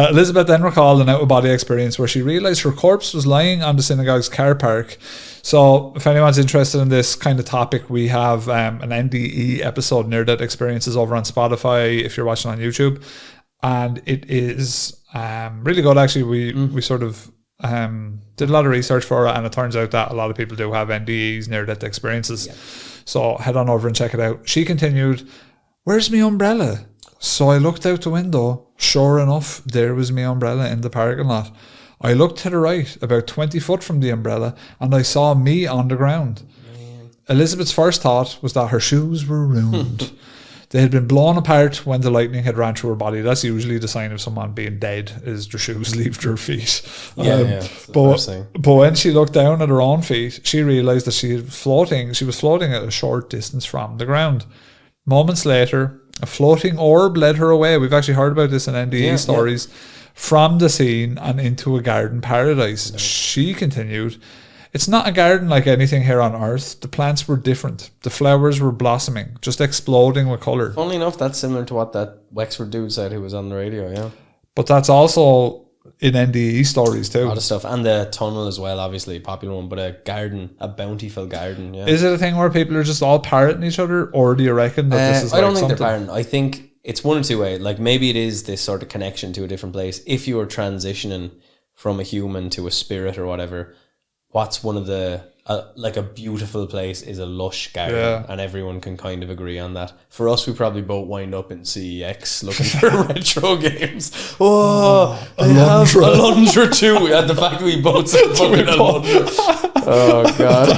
Elizabeth then recalled an out-of-body experience where she realised her corpse was lying on the synagogue's car park. So if anyone's interested in this kind of topic, we have an NDE episode, Near-Death Experiences, over on Spotify if you're watching on YouTube. And it is really good, actually. We sort of did a lot of research for it, and it turns out that a lot of people do have NDEs, near-death experiences. So head on over and check it out. She continued, "Where's my umbrella?" So I looked out the window. Sure enough, there was my umbrella in the parking lot. I looked to the right, about 20 foot from the umbrella, and I saw me on the ground. Elizabeth's first thought was that her shoes were ruined. They had been blown apart when the lightning had ran through her body. That's usually the sign of someone being dead, is their shoes leave their feet. But when she looked down at her own feet, she realised that she was floating at a short distance from the ground. Moments later, a floating orb led her away. We've actually heard about this in NDE stories. from the scene and into a garden paradise. Nice. She continued, "It's not a garden like anything here on Earth. The plants were different. The flowers were blossoming, just exploding with colour." Funnily enough, that's similar to what that Wexford dude said who was on the radio, yeah. But that's also in NDE stories too. A lot of stuff. And the tunnel as well, obviously, a popular one. But a garden, a bountiful garden, yeah. Is it a thing where people are just all parroting each other? Or do you reckon that this is I don't think they're parroting. I think it's one or two ways. Like, maybe it is this sort of connection to a different place. If you are transitioning from a human to a spirit or whatever, what's one of the... like a beautiful place is a lush garden, and everyone can kind of agree on that. For us, we probably both wind up in CEX looking for retro games. Oh, they have Alundra too. And the fact that we both said fucking Alundra. Oh god,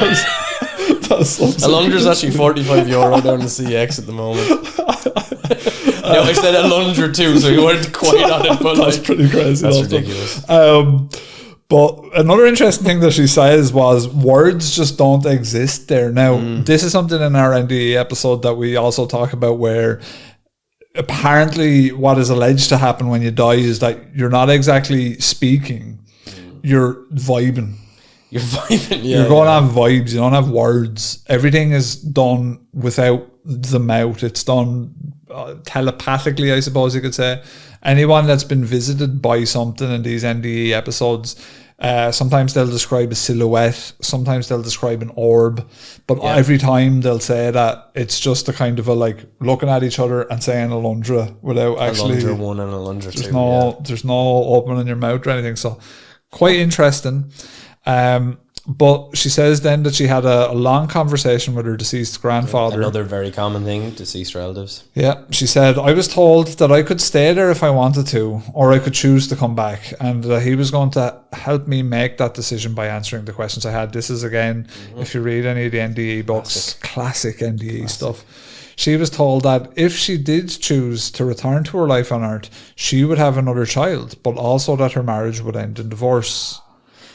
that's Alundra's actually €45 down in CEX at the moment. No, I said Alundra too, so you weren't quite on it, but that's pretty crazy. That's ridiculous. But another interesting thing that she says was words just don't exist there. Now, this is something in our NDE episode that we also talk about, where apparently what is alleged to happen when you die is that you're not exactly speaking, you're vibing. You're vibing, yeah. You're going on vibes, you don't have words. Everything is done without the mouth. It's done telepathically, I suppose you could say. Anyone that's been visited by something in these NDE episodes, sometimes they'll describe a silhouette, sometimes they'll describe an orb, but every time they'll say that it's just a kind of a like looking at each other and saying Alundra without actually... Alundra 1 and Alundra 2. There's no opening your mouth or anything, so quite interesting. But she says then that she had a long conversation with her deceased grandfather. Another very common thing, deceased relatives. Yeah, she said, "I was told that I could stay there if I wanted to, or I could choose to come back, and that he was going to help me make that decision by answering the questions I had." This is, again, if you read any of the NDE books, classic NDE stuff. She was told that if she did choose to return to her life on Earth, she would have another child, but also that her marriage would end in divorce.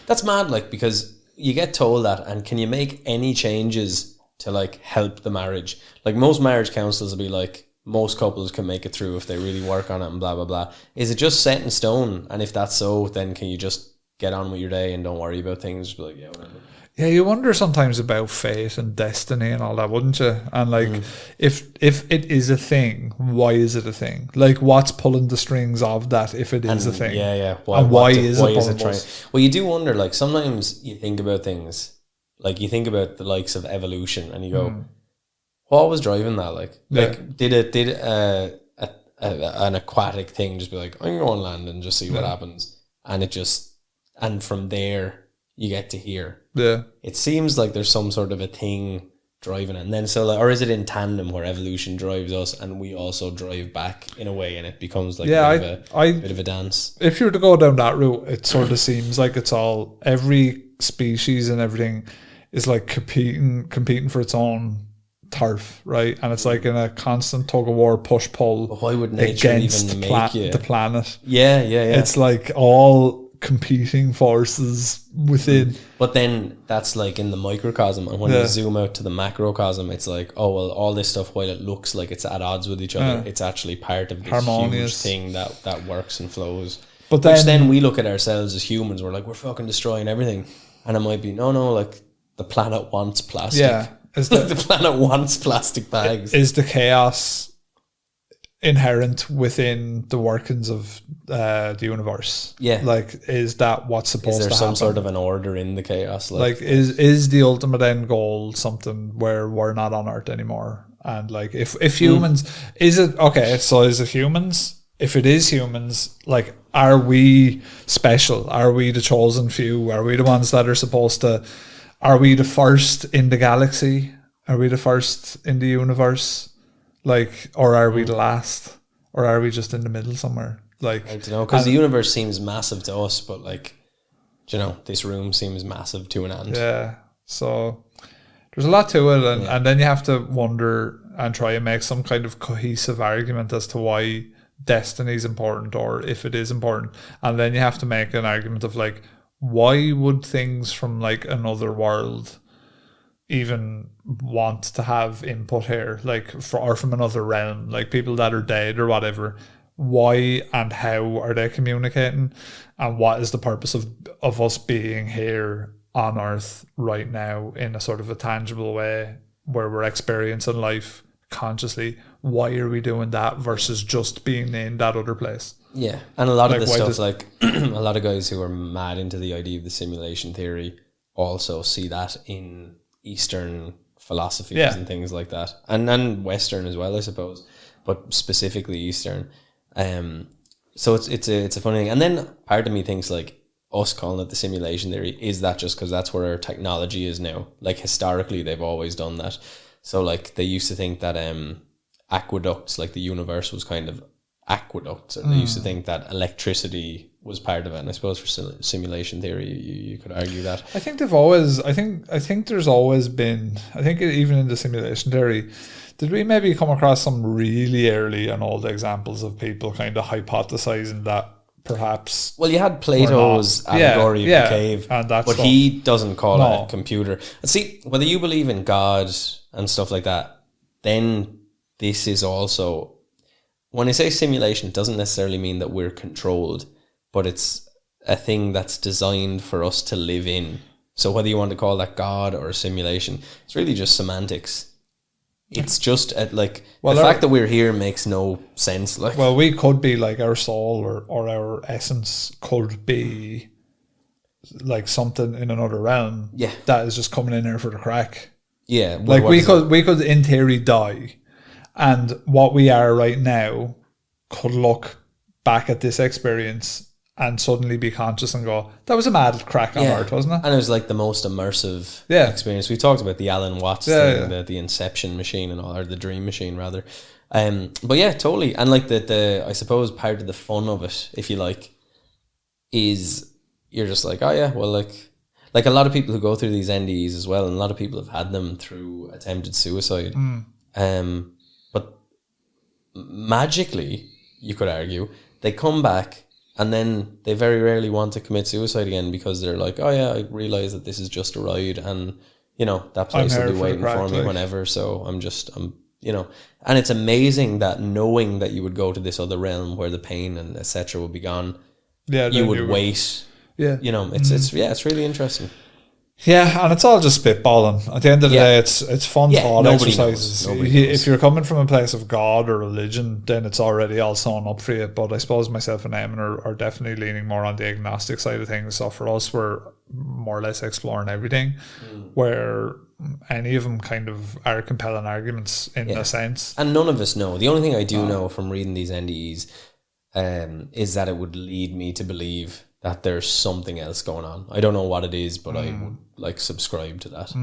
That's mad, like, because... you get told that, and can you make any changes to like help the marriage? Like, most marriage counsellors will be like, most couples can make it through if they really work on it and blah blah blah. Is it just set in stone? And if that's so, then can you just get on with your day and don't worry about things? Just be like, yeah, whatever. Yeah, you wonder sometimes about fate and destiny and all that, wouldn't you? And like, if it is a thing, why is it a thing? Like, what's pulling the strings of that if it is a thing? Yeah. Why is it trying? Well, you do wonder, like, sometimes you think about things, like you think about the likes of evolution and you go, what was driving that? Like, did an aquatic thing just be like, I'm going to land and just see what happens? And from there, you get to hear. Yeah. It seems like there's some sort of a thing driving it. And then or is it in tandem where evolution drives us and we also drive back in a way, and it becomes like a bit of a dance? If you were to go down that route, it sort of seems like it's all, every species and everything is like competing for its own turf, right? And it's like in a constant tug of war, push pull. But why would nature against even make the planet? Yeah. It's like all competing forces within. But then that's like in the microcosm, and when you zoom out to the macrocosm, it's like, oh well, all this stuff, while it looks like it's at odds with each other, it's actually part of this huge thing that works and flows. But then we look at ourselves as humans, we're like, we're fucking destroying everything, and it might be no, like the planet wants plastic. Yeah, the planet wants plastic bags. Is the chaos inherent within the workings of the universe? Yeah, like, is that what's supposed to happen? Is there some sort of an order in the chaos? Like is the ultimate end goal something where we're not on Earth anymore? And like, if humans, is it okay? So is it humans? If it is humans, like, are we special? Are we the chosen few? Are we the ones that are supposed to? Are we the first in the galaxy? Are we the first in the universe? Like, or are we the last? Or are we just in the middle somewhere? Like, I don't know, because the universe seems massive to us, but like, you know, this room seems massive to an ant. Yeah. So there's a lot to it, and then you have to wonder and try and make some kind of cohesive argument as to why destiny is important, or if it is important. And then you have to make an argument of like, why would things from like another world even want to have input here, like, or from another realm, like people that are dead or whatever? why and how are they communicating, and what is the purpose of us being here on Earth right now in a sort of a tangible way where we're experiencing life consciously. Why are we doing that versus just being in that other place? Yeah, and a lot of the stuff, like a lot of guys who are mad into the idea of the simulation theory also see that in Eastern philosophies and things like that, and Western as well, I suppose, but specifically Eastern. So it's a funny thing. And then part of me thinks, like, us calling it the simulation theory, is that just because that's where our technology is now? Like, historically, they've always done that. So, like, they used to think that aqueducts, like the universe was kind of aqueducts, or they used to think that electricity was part of it. And I suppose for simulation theory, you could argue that. I think they've always, I think there's always been, I think even in the simulation theory, did we maybe come across some really early and old examples of people kind of hypothesizing that perhaps... Well, you had Plato's allegory of the cave, and that's but he doesn't call it a computer. And see, whether you believe in God and stuff like that, then this is also... When I say simulation, it doesn't necessarily mean that we're controlled, but it's a thing that's designed for us to live in. So whether you want to call that God or a simulation, it's really just semantics. It's just the fact that we're here makes no sense. Like, well, we could be like our soul or our essence could be like something in another realm. Yeah, that is just coming in there for the crack. Yeah, well, like we could in theory die, and what we are right now could look back at this experience and suddenly be conscious and go, that was a mad crack on Earth, wasn't it? And it was like the most immersive experience. We talked about the Alan Watts thing, the Inception machine and all, or the Dream Machine rather. But yeah, totally. And like the I suppose part of the fun of it, if you like, is you're just like, oh yeah, well, like a lot of people who go through these NDEs as well, and a lot of people have had them through attempted suicide. But magically, you could argue, they come back and then they very rarely want to commit suicide again, because they're like, oh yeah, I realise that this is just a ride, and you know, that place will be waiting for me whenever, so I'm you know. And it's amazing that knowing that you would go to this other realm where the pain and etc. will be gone, you would wait. Yeah, you know, it's really interesting. Yeah, and it's all just spitballing. At the end of the day, it's fun thought exercises. If you're coming from a place of God or religion, then it's already all sewn up for you. But I suppose myself and Eamon are definitely leaning more on the agnostic side of things. So for us, we're more or less exploring everything, where any of them kind of are compelling arguments in a sense. And none of us know. The only thing I do know from reading these NDEs is that it would lead me to believe that there's something else going on. I don't know what it is, but I would like subscribe to that.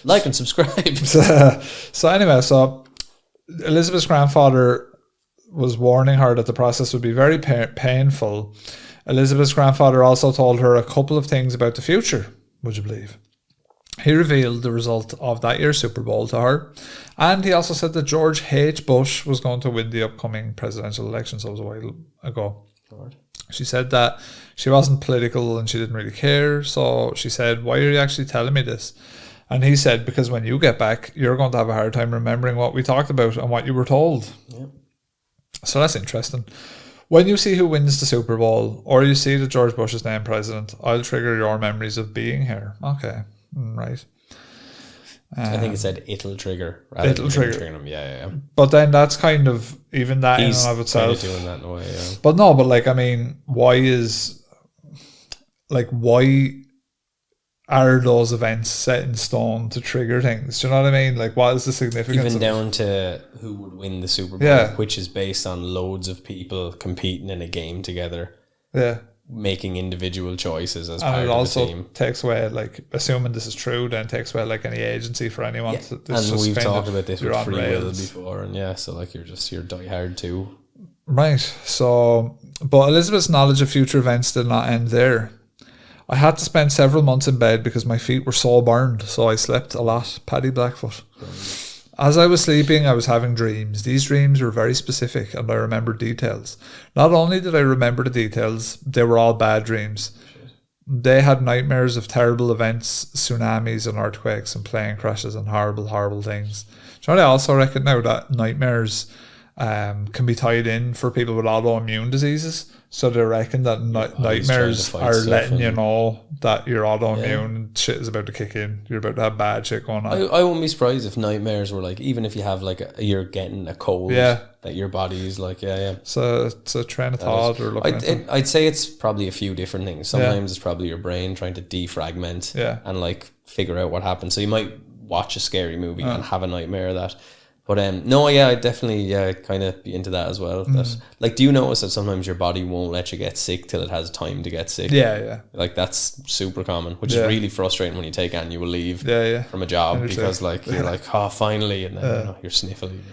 Like and subscribe. So anyway, Elizabeth's grandfather was warning her that the process would be very painful. Elizabeth's grandfather also told her a couple of things about the future, would you believe? He revealed the result of that year's Super Bowl to her, and he also said that George H. Bush was going to win the upcoming presidential election, so it was a while ago. Lord. She said that she wasn't political and she didn't really care. So she said, why are you actually telling me this? And he said, because when you get back, you're going to have a hard time remembering what we talked about and what you were told. Yep. So that's interesting. When you see who wins the Super Bowl, or you see that George Bush is named president, I'll trigger your memories of being here. Okay, right. I think it said it'll trigger. It'll trigger. Them. Yeah. But then that's kind of, even that He's in and of itself. Kind of doing that in a way, yeah. But no, but like, I mean, why are those events set in stone to trigger things? Do you know what I mean? Like, what is the significance? Even down to who would win the Super Bowl, which is based on loads of people competing in a game together. Yeah. Making individual choices as part of the team. And it also takes away, like, assuming this is true, then takes away like any agency for anyone. Yeah. And we've talked about this with free will before, and so like you're die hard too. Right. So, but Elizabeth's knowledge of future events did not end there. I had to spend several months in bed because my feet were so burned, so I slept a lot. Paddy Blackfoot. As I was sleeping, I was having dreams. These dreams were very specific, and I remembered details. Not only did I remember the details, they were all bad dreams. They had nightmares of terrible events, tsunamis and earthquakes and plane crashes and horrible, horrible things. Do you know what I also reckon now? That nightmares can be tied in for people with autoimmune diseases. So they reckon that nightmares are letting you know that your autoimmune shit is about to kick in. You're about to have bad shit going on. I wouldn't be surprised if nightmares were like, even if you have like you're getting a cold, that your body is like, So it's a train of thought. I'd say it's probably a few different things. Sometimes it's probably your brain trying to defragment and like figure out what happened. So you might watch a scary movie and have a nightmare of that. But I definitely kind of be into that as well. That, like, do you notice that sometimes your body won't let you get sick till it has time to get sick? Yeah. Like that's super common, which is really frustrating when you take annual leave from a job because like you're like, oh, finally, and then you're sniffling.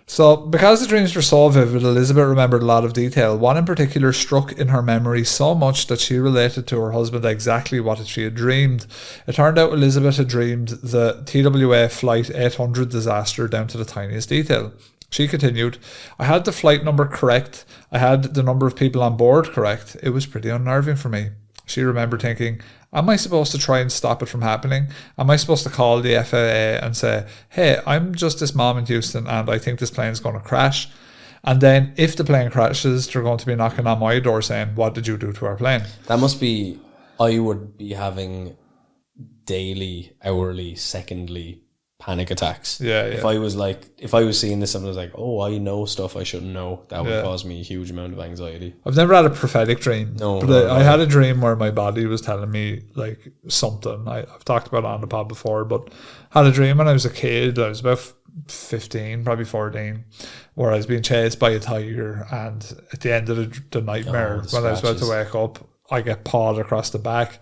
So, because the dreams were so vivid, Elizabeth remembered a lot of detail. One in particular struck in her memory so much that she related to her husband exactly what she had dreamed. It turned out Elizabeth had dreamed the TWA Flight 800 disaster down to the tiniest detail. She continued, I had the flight number correct. I had the number of people on board correct. It was pretty unnerving for me. She remembered thinking, am I supposed to try and stop it from happening? Am I supposed to call the FAA and say, hey, I'm just this mom in Houston and I think this plane's going to crash? And then if the plane crashes, they're going to be knocking on my door saying, what did you do to our plane? That must be, I would be having daily, hourly, secondly panic attacks. If I was seeing this and I was like, oh, I know stuff I shouldn't know, that would cause me a huge amount of anxiety. I've never had a prophetic dream. I had a dream where my body was telling me like something. I've talked about it on the pod before, but had a dream when I was a kid. I was about 15, probably 14, where I was being chased by a tiger, and at the end of the nightmare, when I was about to wake up, I get pawed across the back,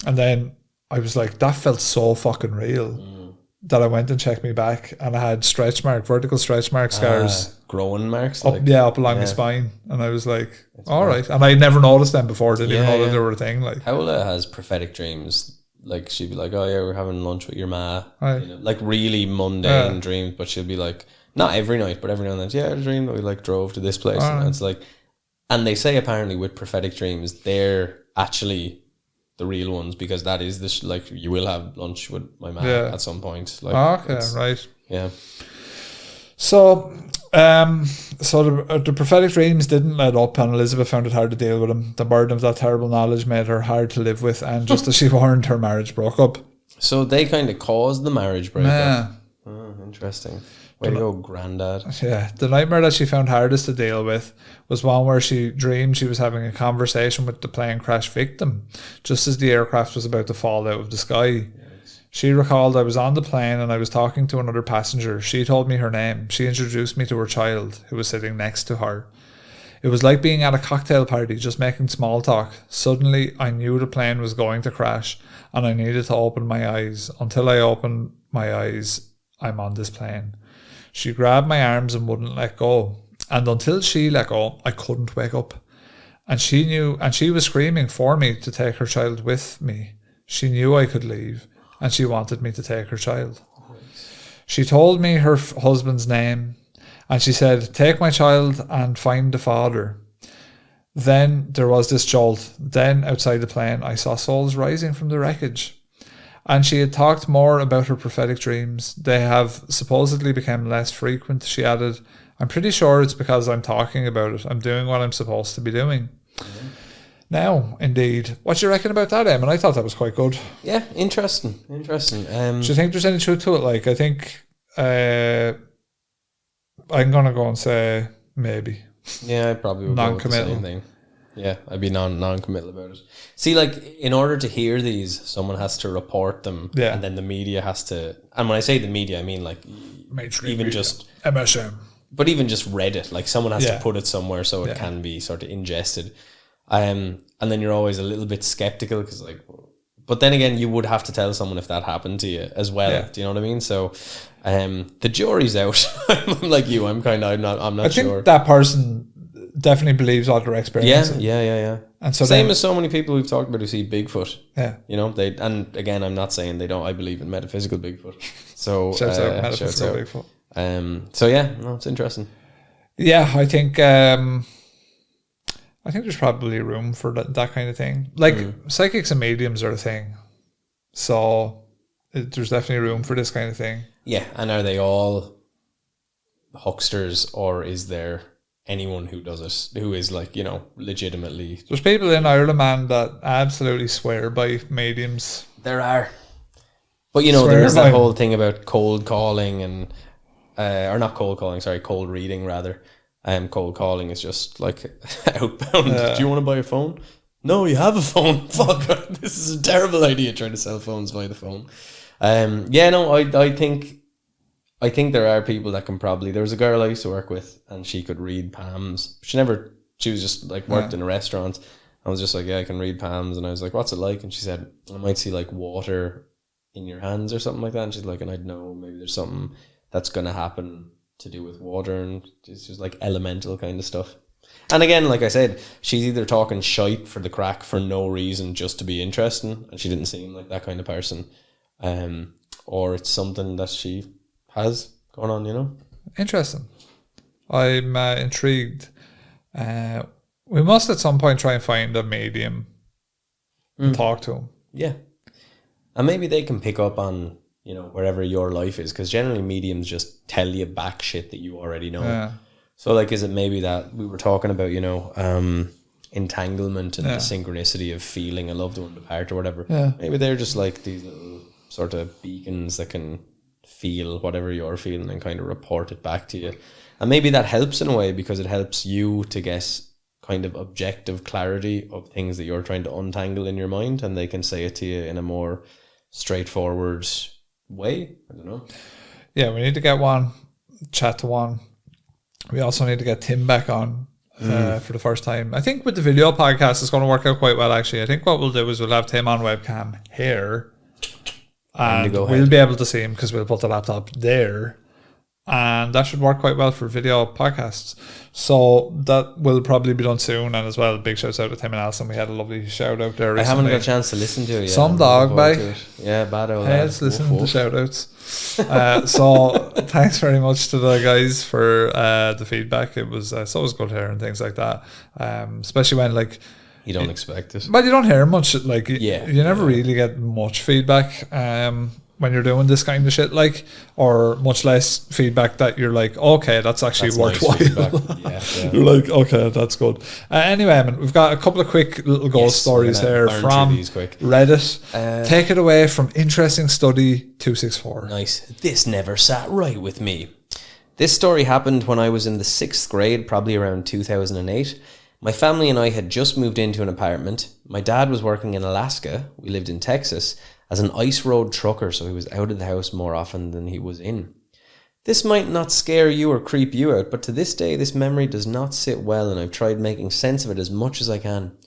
and then I was like, that felt so fucking real. That I went and checked me back, and I had vertical stretch mark scars. Growing marks? Up along my spine. And I was like, all right. And I never noticed them before. Didn't even know that they were a thing. Like, Paola has prophetic dreams. Like, she'd be like, oh yeah, we're having lunch with your ma. You know, like really mundane dreams, but she'll be like, not every night, but every now and then, a dream that we like drove to this place. And it's like, and they say apparently with prophetic dreams, they're actually the real ones, because that is this, like, you will have lunch with my man at some point. Like, right. Yeah. So the prophetic dreams didn't let up, and Elizabeth found it hard to deal with them. The burden of that terrible knowledge made her hard to live with, and just as she warned, her marriage broke up. So they kind of caused the marriage breakup. Oh, interesting. Way to go, granddad. Yeah, the nightmare that she found hardest to deal with was one where she dreamed she was having a conversation with the plane crash victim, just as the aircraft was about to fall out of the sky. Yes. She recalled, I was on the plane and I was talking to another passenger. She told me her name. She introduced me to her child, who was sitting next to her. It was like being at a cocktail party, just making small talk. Suddenly, I knew the plane was going to crash, and I needed to open my eyes. Until I opened my eyes, I'm on this plane. She grabbed my arms and wouldn't let go. And until she let go, I couldn't wake up. And she knew, and she was screaming for me to take her child with me. She knew I could leave, and she wanted me to take her child. She told me her husband's name, and she said, take my child and find the father. Then there was this jolt. Then outside the plane, I saw souls rising from the wreckage. And she had talked more about her prophetic dreams. They have supposedly become less frequent. She added, I'm pretty sure it's because I'm talking about it. I'm doing what I'm supposed to be doing. Mm-hmm. Now, indeed. What do you reckon about that, Em? And I thought that was quite good. Yeah, interesting. Do you think there's any truth to it? Like, I think I'm going to go and say maybe. Yeah, I probably would go with the same thing. Yeah, I'd be non-committal about it. See, like, in order to hear these, someone has to report them, and then the media has to. And when I say the media, I mean like mainstream even media. Just MSM, but even just Reddit. Like, someone has to put it somewhere so it can be sort of ingested. And then you're always a little bit skeptical because, like, but then again, you would have to tell someone if that happened to you as well. Yeah. Do you know what I mean? So, the jury's out. I'm like you. I'm not I sure. think that person definitely believes what they're experiencing. Yeah. And so same as so many people we've talked about who see Bigfoot. Yeah. You know, and again, I'm not saying they don't. I believe in metaphysical Bigfoot. So shouts out metaphysical Bigfoot. So yeah, no, it's interesting. Yeah, I think there's probably room for that kind of thing. Like, psychics and mediums are a thing. So there's definitely room for this kind of thing. Yeah, and are they all hucksters, or is there anyone who does it, who is like, you know, legitimately? There's people in Ireland, man, that absolutely swear by mediums. There are. But, you know, there is that whole thing about cold calling and, or not cold calling, sorry, cold reading rather. Cold calling is just like outbound. Do you want to buy a phone? No, you have a phone. Fuck, this is a terrible idea trying to sell phones via the phone. I think there are people that can probably. There was a girl I used to work with, and she could read palms. She was just like worked in a restaurant. I was just like, yeah, I can read palms, and I was like, what's it like? And she said, I might see like water in your hands or something like that. And she's like, and I'd know maybe there's something that's gonna happen to do with water, and it's just like elemental kind of stuff. And again, like I said, she's either talking shite for the crack for no reason, just to be interesting, and she didn't seem like that kind of person, or it's something that she has going on, you know. Interesting. I'm intrigued. We must at some point try and find a medium and talk to him. Yeah, and maybe they can pick up on, you know, wherever your life is, because generally mediums just tell you back shit that you already know. Yeah. So like, is it maybe that we were talking about, you know, entanglement and the synchronicity of feeling a loved one depart or whatever? Yeah. Maybe they're just like these little sort of beacons that can feel whatever you're feeling and kind of report it back to you. And maybe that helps in a way, because it helps you to get kind of objective clarity of things that you're trying to untangle in your mind, and they can say it to you in a more straightforward way. I don't know. Yeah, we need to get one, chat to one. We also need to get Tim back on for the first time. I think with the video podcast, it's going to work out quite well, actually. I think what we'll do is we'll have Tim on webcam here, and we'll be able to see him because we'll put the laptop there, and that should work quite well for video podcasts. So that will probably be done soon. And as well, big shouts out to Tim and Alison. We had a lovely shout out there recently. I haven't got a chance to listen to it yet. Some dog by yeah, bad old heads listening to shout outs. So thanks very much to the guys for the feedback. It was it's always good hearing things like that, especially when like you don't expect it, but you don't hear much. Like you never really get much feedback when you're doing this kind of shit, like, or much less feedback that you're like, okay, that's actually worthwhile. Nice you're like, okay, that's good. Anyway, I mean, we've got a couple of quick little ghost stories here from Reddit. Take it away from Interesting Study 264. Nice. This never sat right with me. This story happened when I was in the 6th grade, probably around 2008. My family and I had just moved into an apartment. My dad was working in Alaska. We lived in Texas as an ice road trucker, so he was out of the house more often than he was in. This might not scare you or creep you out, but to this day this memory does not sit well, and I've tried making sense of it as much as I can.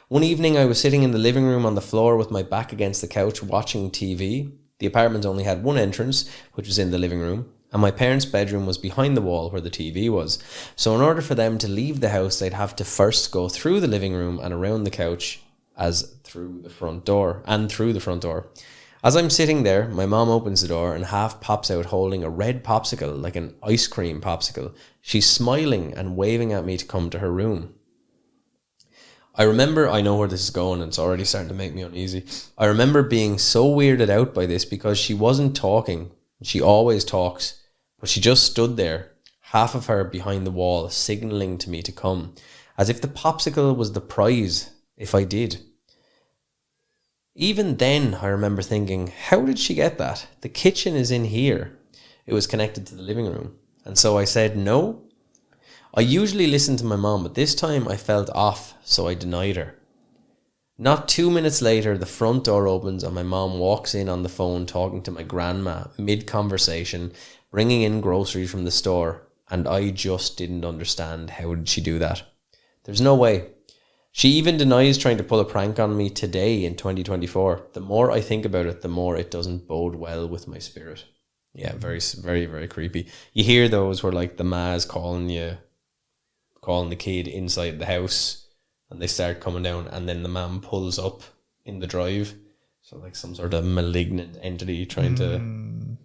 One evening I was sitting in the living room on the floor with my back against the couch watching TV. The apartment only had one entrance, which was in the living room, and my parents' bedroom was behind the wall where the TV was. So in order for them to leave the house, they'd have to first go through the living room and around the couch through the front door. As I'm sitting there, my mom opens the door and half pops out holding a red popsicle, like an ice cream popsicle. She's smiling and waving at me to come to her room. I know where this is going, and it's already starting to make me uneasy. I remember being so weirded out by this because she wasn't talking. She always talks, but she just stood there, half of her behind the wall, signaling to me to come, as if the popsicle was the prize if I did. Even then, I remember thinking, how did she get that? The kitchen is in here. It was connected to the living room. And so I said no. I usually listen to my mom, but this time I felt off, so I denied her. Not 2 minutes later, the front door opens and my mom walks in on the phone talking to my grandma mid-conversation, bringing in groceries from the store, and I just didn't understand how did she do that. There's no way. She even denies trying to pull a prank on me today in 2024. The more I think about it, the more it doesn't bode well with my spirit. Yeah, very, very, very creepy. You hear those where like the ma's calling the kid inside the house, and they start coming down, and then the man pulls up in the drive. So like some sort of malignant entity trying to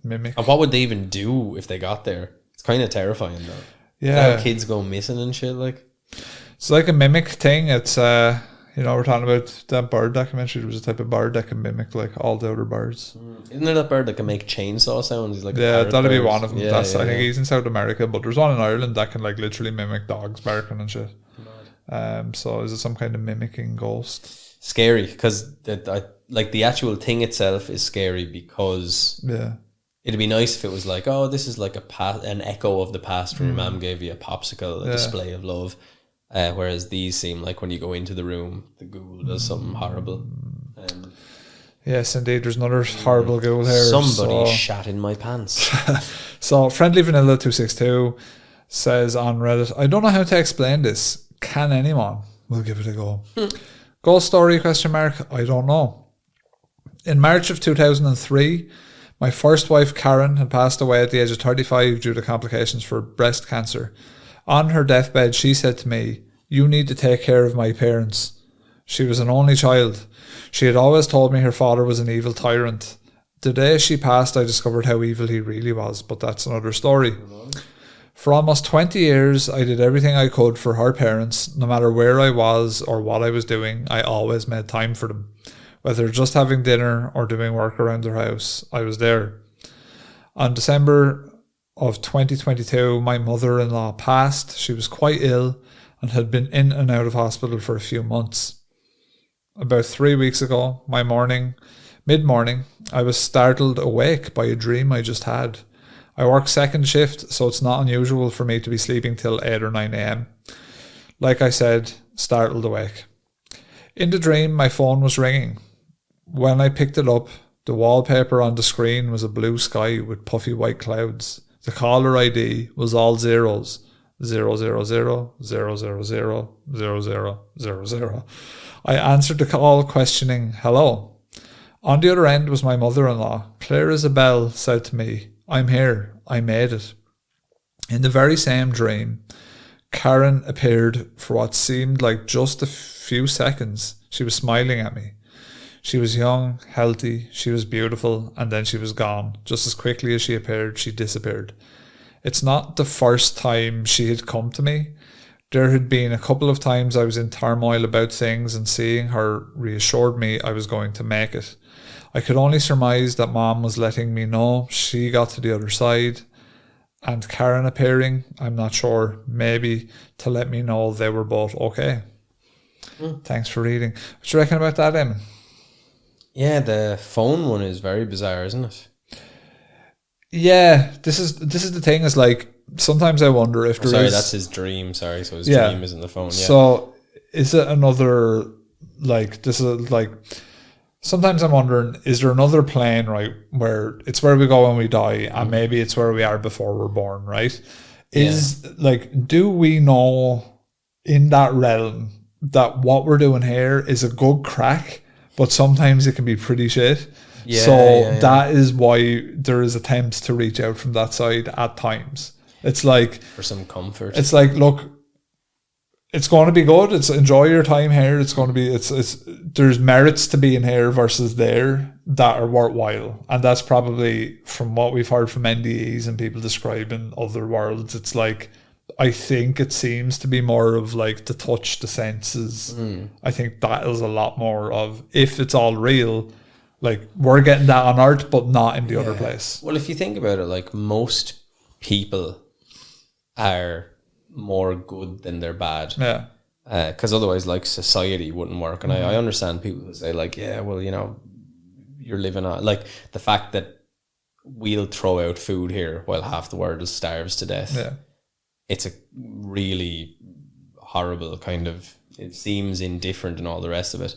mimic. And what would they even do if they got there? It's kind of terrifying though. Yeah, how kids go missing and shit like. It's like a mimic thing. It's We're talking about that bird documentary. There was a type of bird that can mimic like all the other birds. Isn't there that bird that can make chainsaw sounds? He's like that'd be one of them. I think he's in South America, but there's one in Ireland that can like literally mimic dogs barking and shit. So is it some kind of mimicking ghost? Scary, because the actual thing itself is scary because it'd be nice if it was like, oh, this is like an echo of the past where your mum gave you a popsicle, a display of love. Whereas these seem like when you go into the room, the ghoul does something horrible. Yes, indeed. There's another horrible ghoul here. Somebody shat in my pants. So Friendly Vanilla 262 says on Reddit, I don't know how to explain this. Can anyone? We'll give it a go. Ghost story, ? I don't know. In March of 2003, my first wife Karen had passed away at the age of 35 due to complications for breast cancer. On her deathbed, she said to me, you need to take care of my parents. She was an only child. She had always told me her father was an evil tyrant. The day she passed, I discovered how evil he really was, but that's another story. For almost 20 years, I did everything I could for her parents. No matter where I was or what I was doing, I always made time for them. Whether just having dinner or doing work around their house, I was there. On December of 2022, my mother-in-law passed. She was quite ill and had been in and out of hospital for a few months. About 3 weeks ago, mid-morning, I was startled awake by a dream I just had. I work second shift, so it's not unusual for me to be sleeping till 8 or 9 a.m. Like I said, startled awake. In the dream, my phone was ringing. When I picked it up, the wallpaper on the screen was a blue sky with puffy white clouds. The caller ID was all zeros. 000, 000, 000. I answered the call questioning, hello. On the other end was my mother-in-law. Clear as a bell said to me, I'm here. I made it. In the very same dream, Karen appeared for what seemed like just a few seconds. She was smiling at me. She was young, healthy, she was beautiful, and then she was gone. Just as quickly as she appeared, she disappeared. It's not the first time she had come to me. There had been a couple of times I was in turmoil about things, and seeing her reassured me I was going to make it. I could only surmise that Mom was letting me know she got to the other side, and Karen appearing, I'm not sure, maybe to let me know they were both okay. Thanks for reading. What do you reckon about that, Eamon? Yeah, the phone one is very bizarre, isn't it? Yeah, this is the thing, is like sometimes I wonder if that's his dream, so his dream isn't the phone. Yeah. So is it another, like, this is like, sometimes I'm wondering, is there another plane, right, where it's where we go when we die, and maybe it's where we are before we're born, right? Like, do we know in that realm that what we're doing here is a good crack, but sometimes it can be pretty shit? That is why there is attempts to reach out from that side at times. It's like, for some comfort. It's like, look, it's going to be good. It's enjoy your time here. It's going to be, there's merits to being here versus there that are worthwhile. And that's probably from what we've heard from NDEs and people describing other worlds. It's like, I think it seems to be more of like the touch, the senses. I think that is a lot more of, if it's all real, like we're getting that on Earth, but not in the other place. Well, if you think about it, like most people are more good than they're bad. Yeah. Because otherwise, like, society wouldn't work. And I understand people who say, like, yeah, well, you know, you're living on, like, the fact that we'll throw out food here while half the world starves to death. Yeah. It's a really horrible kind of, it seems indifferent and all the rest of it.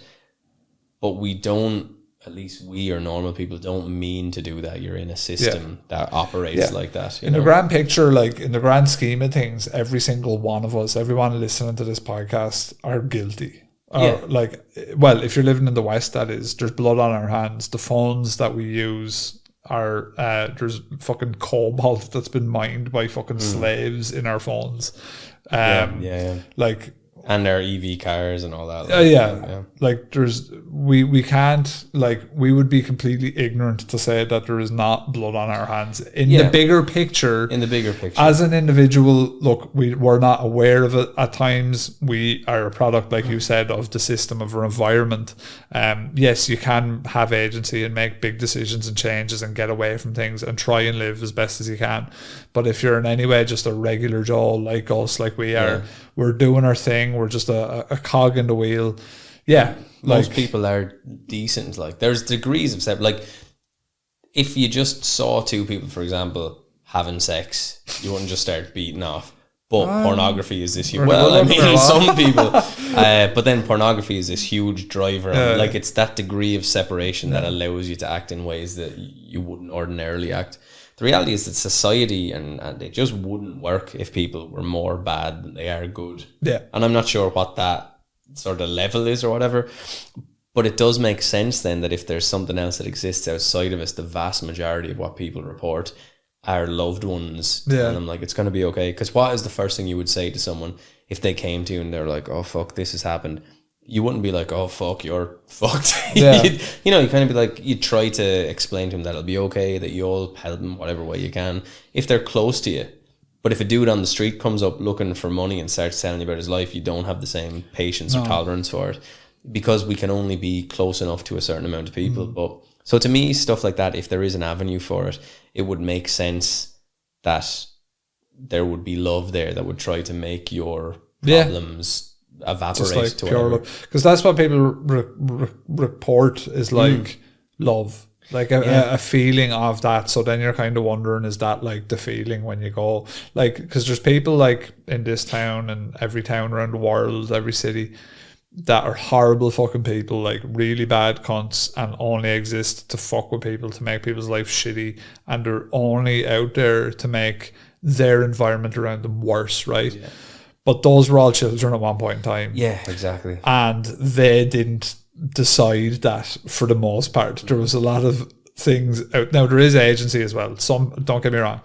But we don't, at least we or normal people don't mean to do that. You're in a system that operates like that. In the grand picture, like in the grand scheme of things, every single one of us, everyone listening to this podcast are guilty. Like, well, if you're living in the West, that is, there's blood on our hands. The phones that we use are, there's fucking cobalt that's been mined by fucking slaves in our phones. Like, And our EV cars and all that. Like we can't, like, we would be completely ignorant to say that there is not blood on our hands in the bigger picture. As an individual, look, we're not aware of it at times. We are a product, like you said, of the system, of our environment. Yes, you can have agency and make big decisions and changes and get away from things and try and live as best as you can. But if you're in any way just a regular Joe like us, like we are, we're doing our thing. We're just a cog in the wheel. Yeah. Most people are decent. Like, there's degrees of like, if you just saw two people, for example, having sex, you wouldn't just start beating off. But pornography is this huge. Well, I mean, some people. But then pornography is this huge driver. Like, it's that degree of separation that allows you to act in ways that you wouldn't ordinarily act. The reality is that society and it just wouldn't work if people were more bad than they are good. Yeah. And I'm not sure what that sort of level is or whatever. But it does make sense then that if there's something else that exists outside of us, the vast majority of what people report are loved ones telling them, like, it's going to be okay. Because what is the first thing you would say to someone if they came to you and they're like, oh, fuck, this has happened? You wouldn't be like, oh, fuck, you're fucked. Yeah. You know, you kind of be like, you try to explain to them that it'll be okay, that you'll help them whatever way you can, if they're close to you. But if a dude on the street comes up looking for money and starts telling you about his life, you don't have the same patience or tolerance for it, because we can only be close enough to a certain amount of people. But so to me, stuff like that, if there is an avenue for it, it would make sense that there would be love there that would try to make your problems evaporate, like, to pure love, because that's what people report is like love, like a feeling of that. So then you're kind of wondering, is that like the feeling when you go, like, because there's people like in this town and every town around the world, every city, that are horrible fucking people, like really bad cunts, and only exist to fuck with people, to make people's life shitty, and they're only out there to make their environment around them worse, right? But those were all children at one point in time. Yeah, exactly. And they didn't decide that for the most part. There was a lot of things out. Now, there is agency as well. Some, don't get me wrong,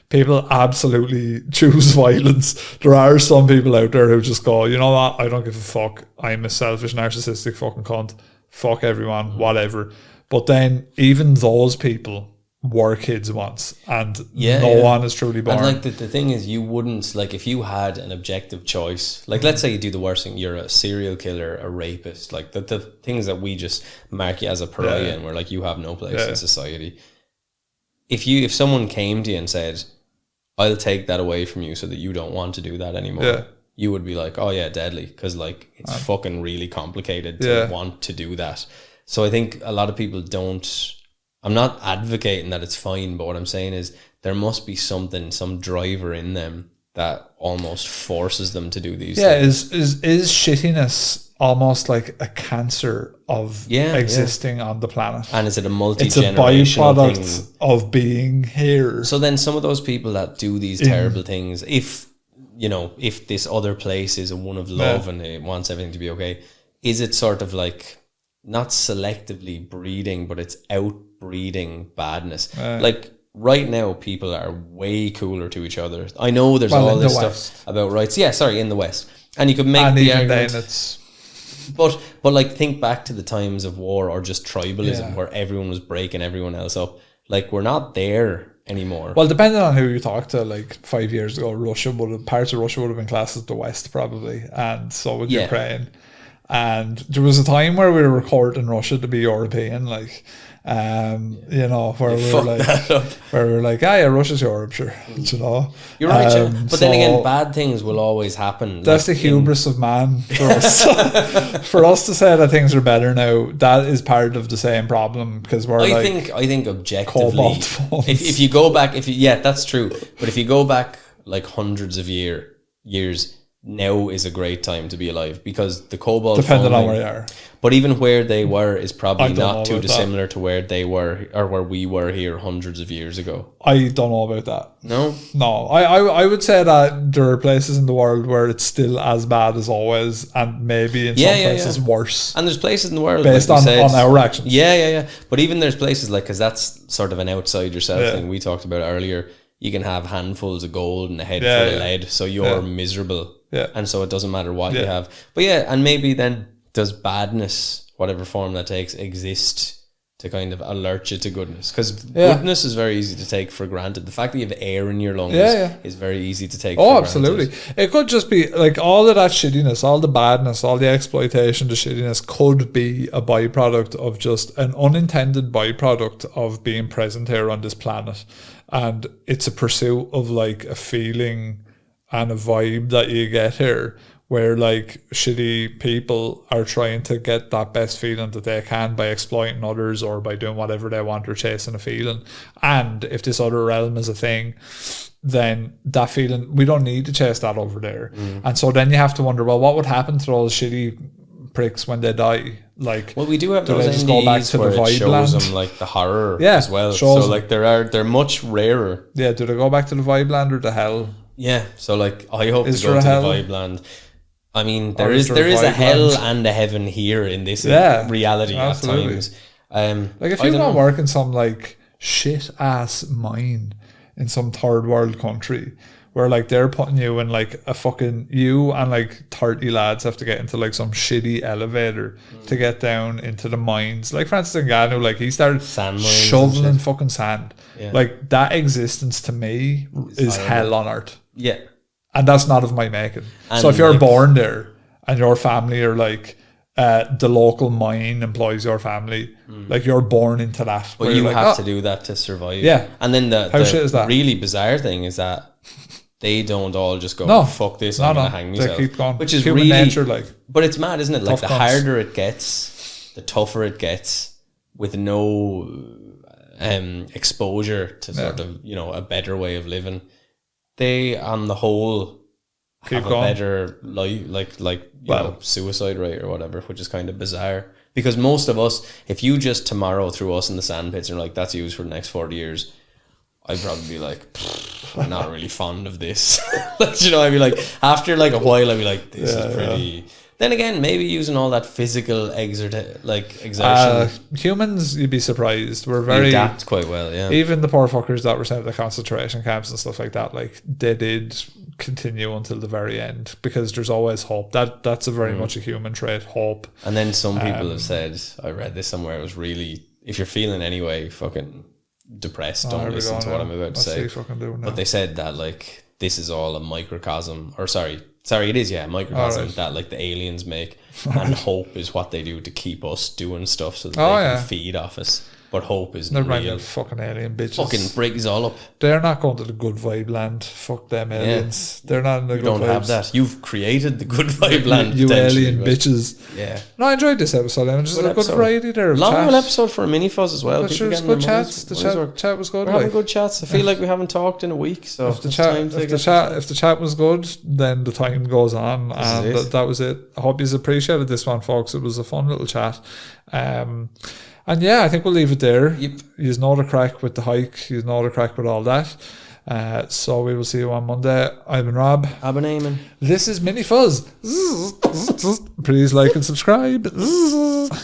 people absolutely choose violence. There are some people out there who just go, you know what, I don't give a fuck. I'm a selfish, narcissistic fucking cunt. Fuck everyone, whatever. But then even those people were kids once, and no one is truly born. And like the thing is, you wouldn't, like, if you had an objective choice, like let's say you do the worst thing, you're a serial killer, a rapist, like the things that we just mark you as a pariah and we're like, you have no place in society. If someone came to you and said, I'll take that away from you so that you don't want to do that anymore, you would be like, oh yeah, deadly, because like it's fucking really complicated to want to do that. So I think a lot of people don't. I'm not advocating that it's fine, but what I'm saying is there must be something, some driver in them that almost forces them to do these things. Is shittiness almost like a cancer of existing on the planet? And is it a multi-generational It's a byproduct of being here. So then some of those people that do these terrible things, if this other place is a one of love and it wants everything to be okay, is it sort of like not selectively breeding, but it's outbreeding badness? Like right now, people are way cooler to each other. I know there's all this stuff about rights. Yeah, sorry, in the West, and you could make the argument. Then it's but like think back to the times of war or just tribalism where everyone was breaking everyone else up. Like we're not there anymore. Well, depending on who you talk to, like 5 years ago, parts of Russia would have been classed as the West probably, and so would Ukraine. And there was a time where we were recording Russia to be European, like, where we were like, Russia's Europe, sure, You're right, but then again, bad things will always happen. That's the hubris of man for us. For us to say that things are better now, that is part of the same problem, because we're I think objectively, if you go back, that's true. But if you go back like hundreds of years. Now is a great time to be alive, because the cobalt depending on where you are. But even where they were is probably not too dissimilar to where they were or where we were here hundreds of years ago. I don't know about that. No. I would say that there are places in the world where it's still as bad as always, and maybe in some places worse. And there's places in the world based on our actions. Yeah. But even there's places like, because that's sort of an outside yourself thing we talked about earlier. You can have handfuls of gold and a head full of lead, so you're miserable. Yeah. And so it doesn't matter what you have. But yeah, and maybe then does badness, whatever form that takes, exist to kind of alert you to goodness? Because goodness is very easy to take for granted. The fact that you have air in your lungs is very easy to take for granted. Absolutely. It could just be like all of that shittiness, all the badness, all the exploitation, the shittiness could be a byproduct of just an unintended byproduct of being present here on this planet. And it's a pursuit of like a feeling and a vibe that you get here, where like shitty people are trying to get that best feeling that they can by exploiting others or by doing whatever they want or chasing a feeling. And if this other realm is a thing, then that feeling, we don't need to chase that over there. And so then you have to wonder, well, what would happen to those shitty pricks when they die? Like, well, we do have those just go back to where the it vibe shows land? them like the horror as well. So like they're much rarer. Yeah, do they go back to the vibe land or the hell? Yeah, so like I hope Is to go there to a the hell? vibe land. I mean, there is is there a a hell vibe and a heaven here in this reality absolutely. at times. Like if you go and work in some like shit ass mine in some third world country where like they're putting you in like a fucking, you and like 30 lads have to get into like some shitty elevator to get down into the mines. Like Francis Ngannou, like he started shoveling fucking sand. Yeah. Like that existence to me is hell on earth. Yeah. And that's not of my making. And so if you're like, born there and your family are like the local mine employs your family, like you're born into that. But you have to do that to survive. Yeah. And then How shit is the that? really bizarre thing is that they don't all just go, fuck this, I'm going to hang myself. They keep going. Which is human really nature, like. But it's mad, isn't it? Like the cunts. harder it gets, the tougher it gets, with no exposure to sort of, you know, a better way of living. They, on the whole, have a better life, like you know, suicide rate or whatever, which is kind of bizarre. Because most of us, if you just tomorrow threw us in the sandpits and like, that's used for the next 40 years, I'd probably be like, I'm not really fond of this. Like, you know, I'd be like, after like a while, I'd be like, this is pretty. Then again, maybe using all that physical exertion. Humans, you'd be surprised. We're We very adapt quite well, yeah. Even the poor fuckers that were sent to the concentration camps and stuff like that, like they did continue until the very end because there's always hope. That's a very much a human trait, hope. And then some people have said, I read this somewhere, it was really, if you're feeling anyway fucking depressed, don't listen to what I'm about to say. But they said that like this is all a microcosm, or sorry, it is, yeah, a microcosm that like the aliens make, and hope is what they do to keep us doing stuff so that they can feed off us. But hope is they're real. Fucking alien bitches. Fucking break us all up. They're not going to the good vibe land. Fuck them aliens. They're not in the good vibes. You don't have that. You've created the good vibe land. You alien bitches. Yeah. No, I enjoyed this episode. It was just a good variety there. Long old episode for a mini fuzz as well. But sure, good chats. The chat was good. We're having good chats. I feel like we haven't talked in a week. So if the chat was good, then the time goes on, and that was it. I hope you appreciated this one, folks. It was a fun little chat. And yeah, I think we'll leave it there. Yep. You know the crack with the hike. You know the crack with all that. So we will see you on Monday. I've been Rob. I've been Eamon. This is Mini Fuzz. Please like and subscribe.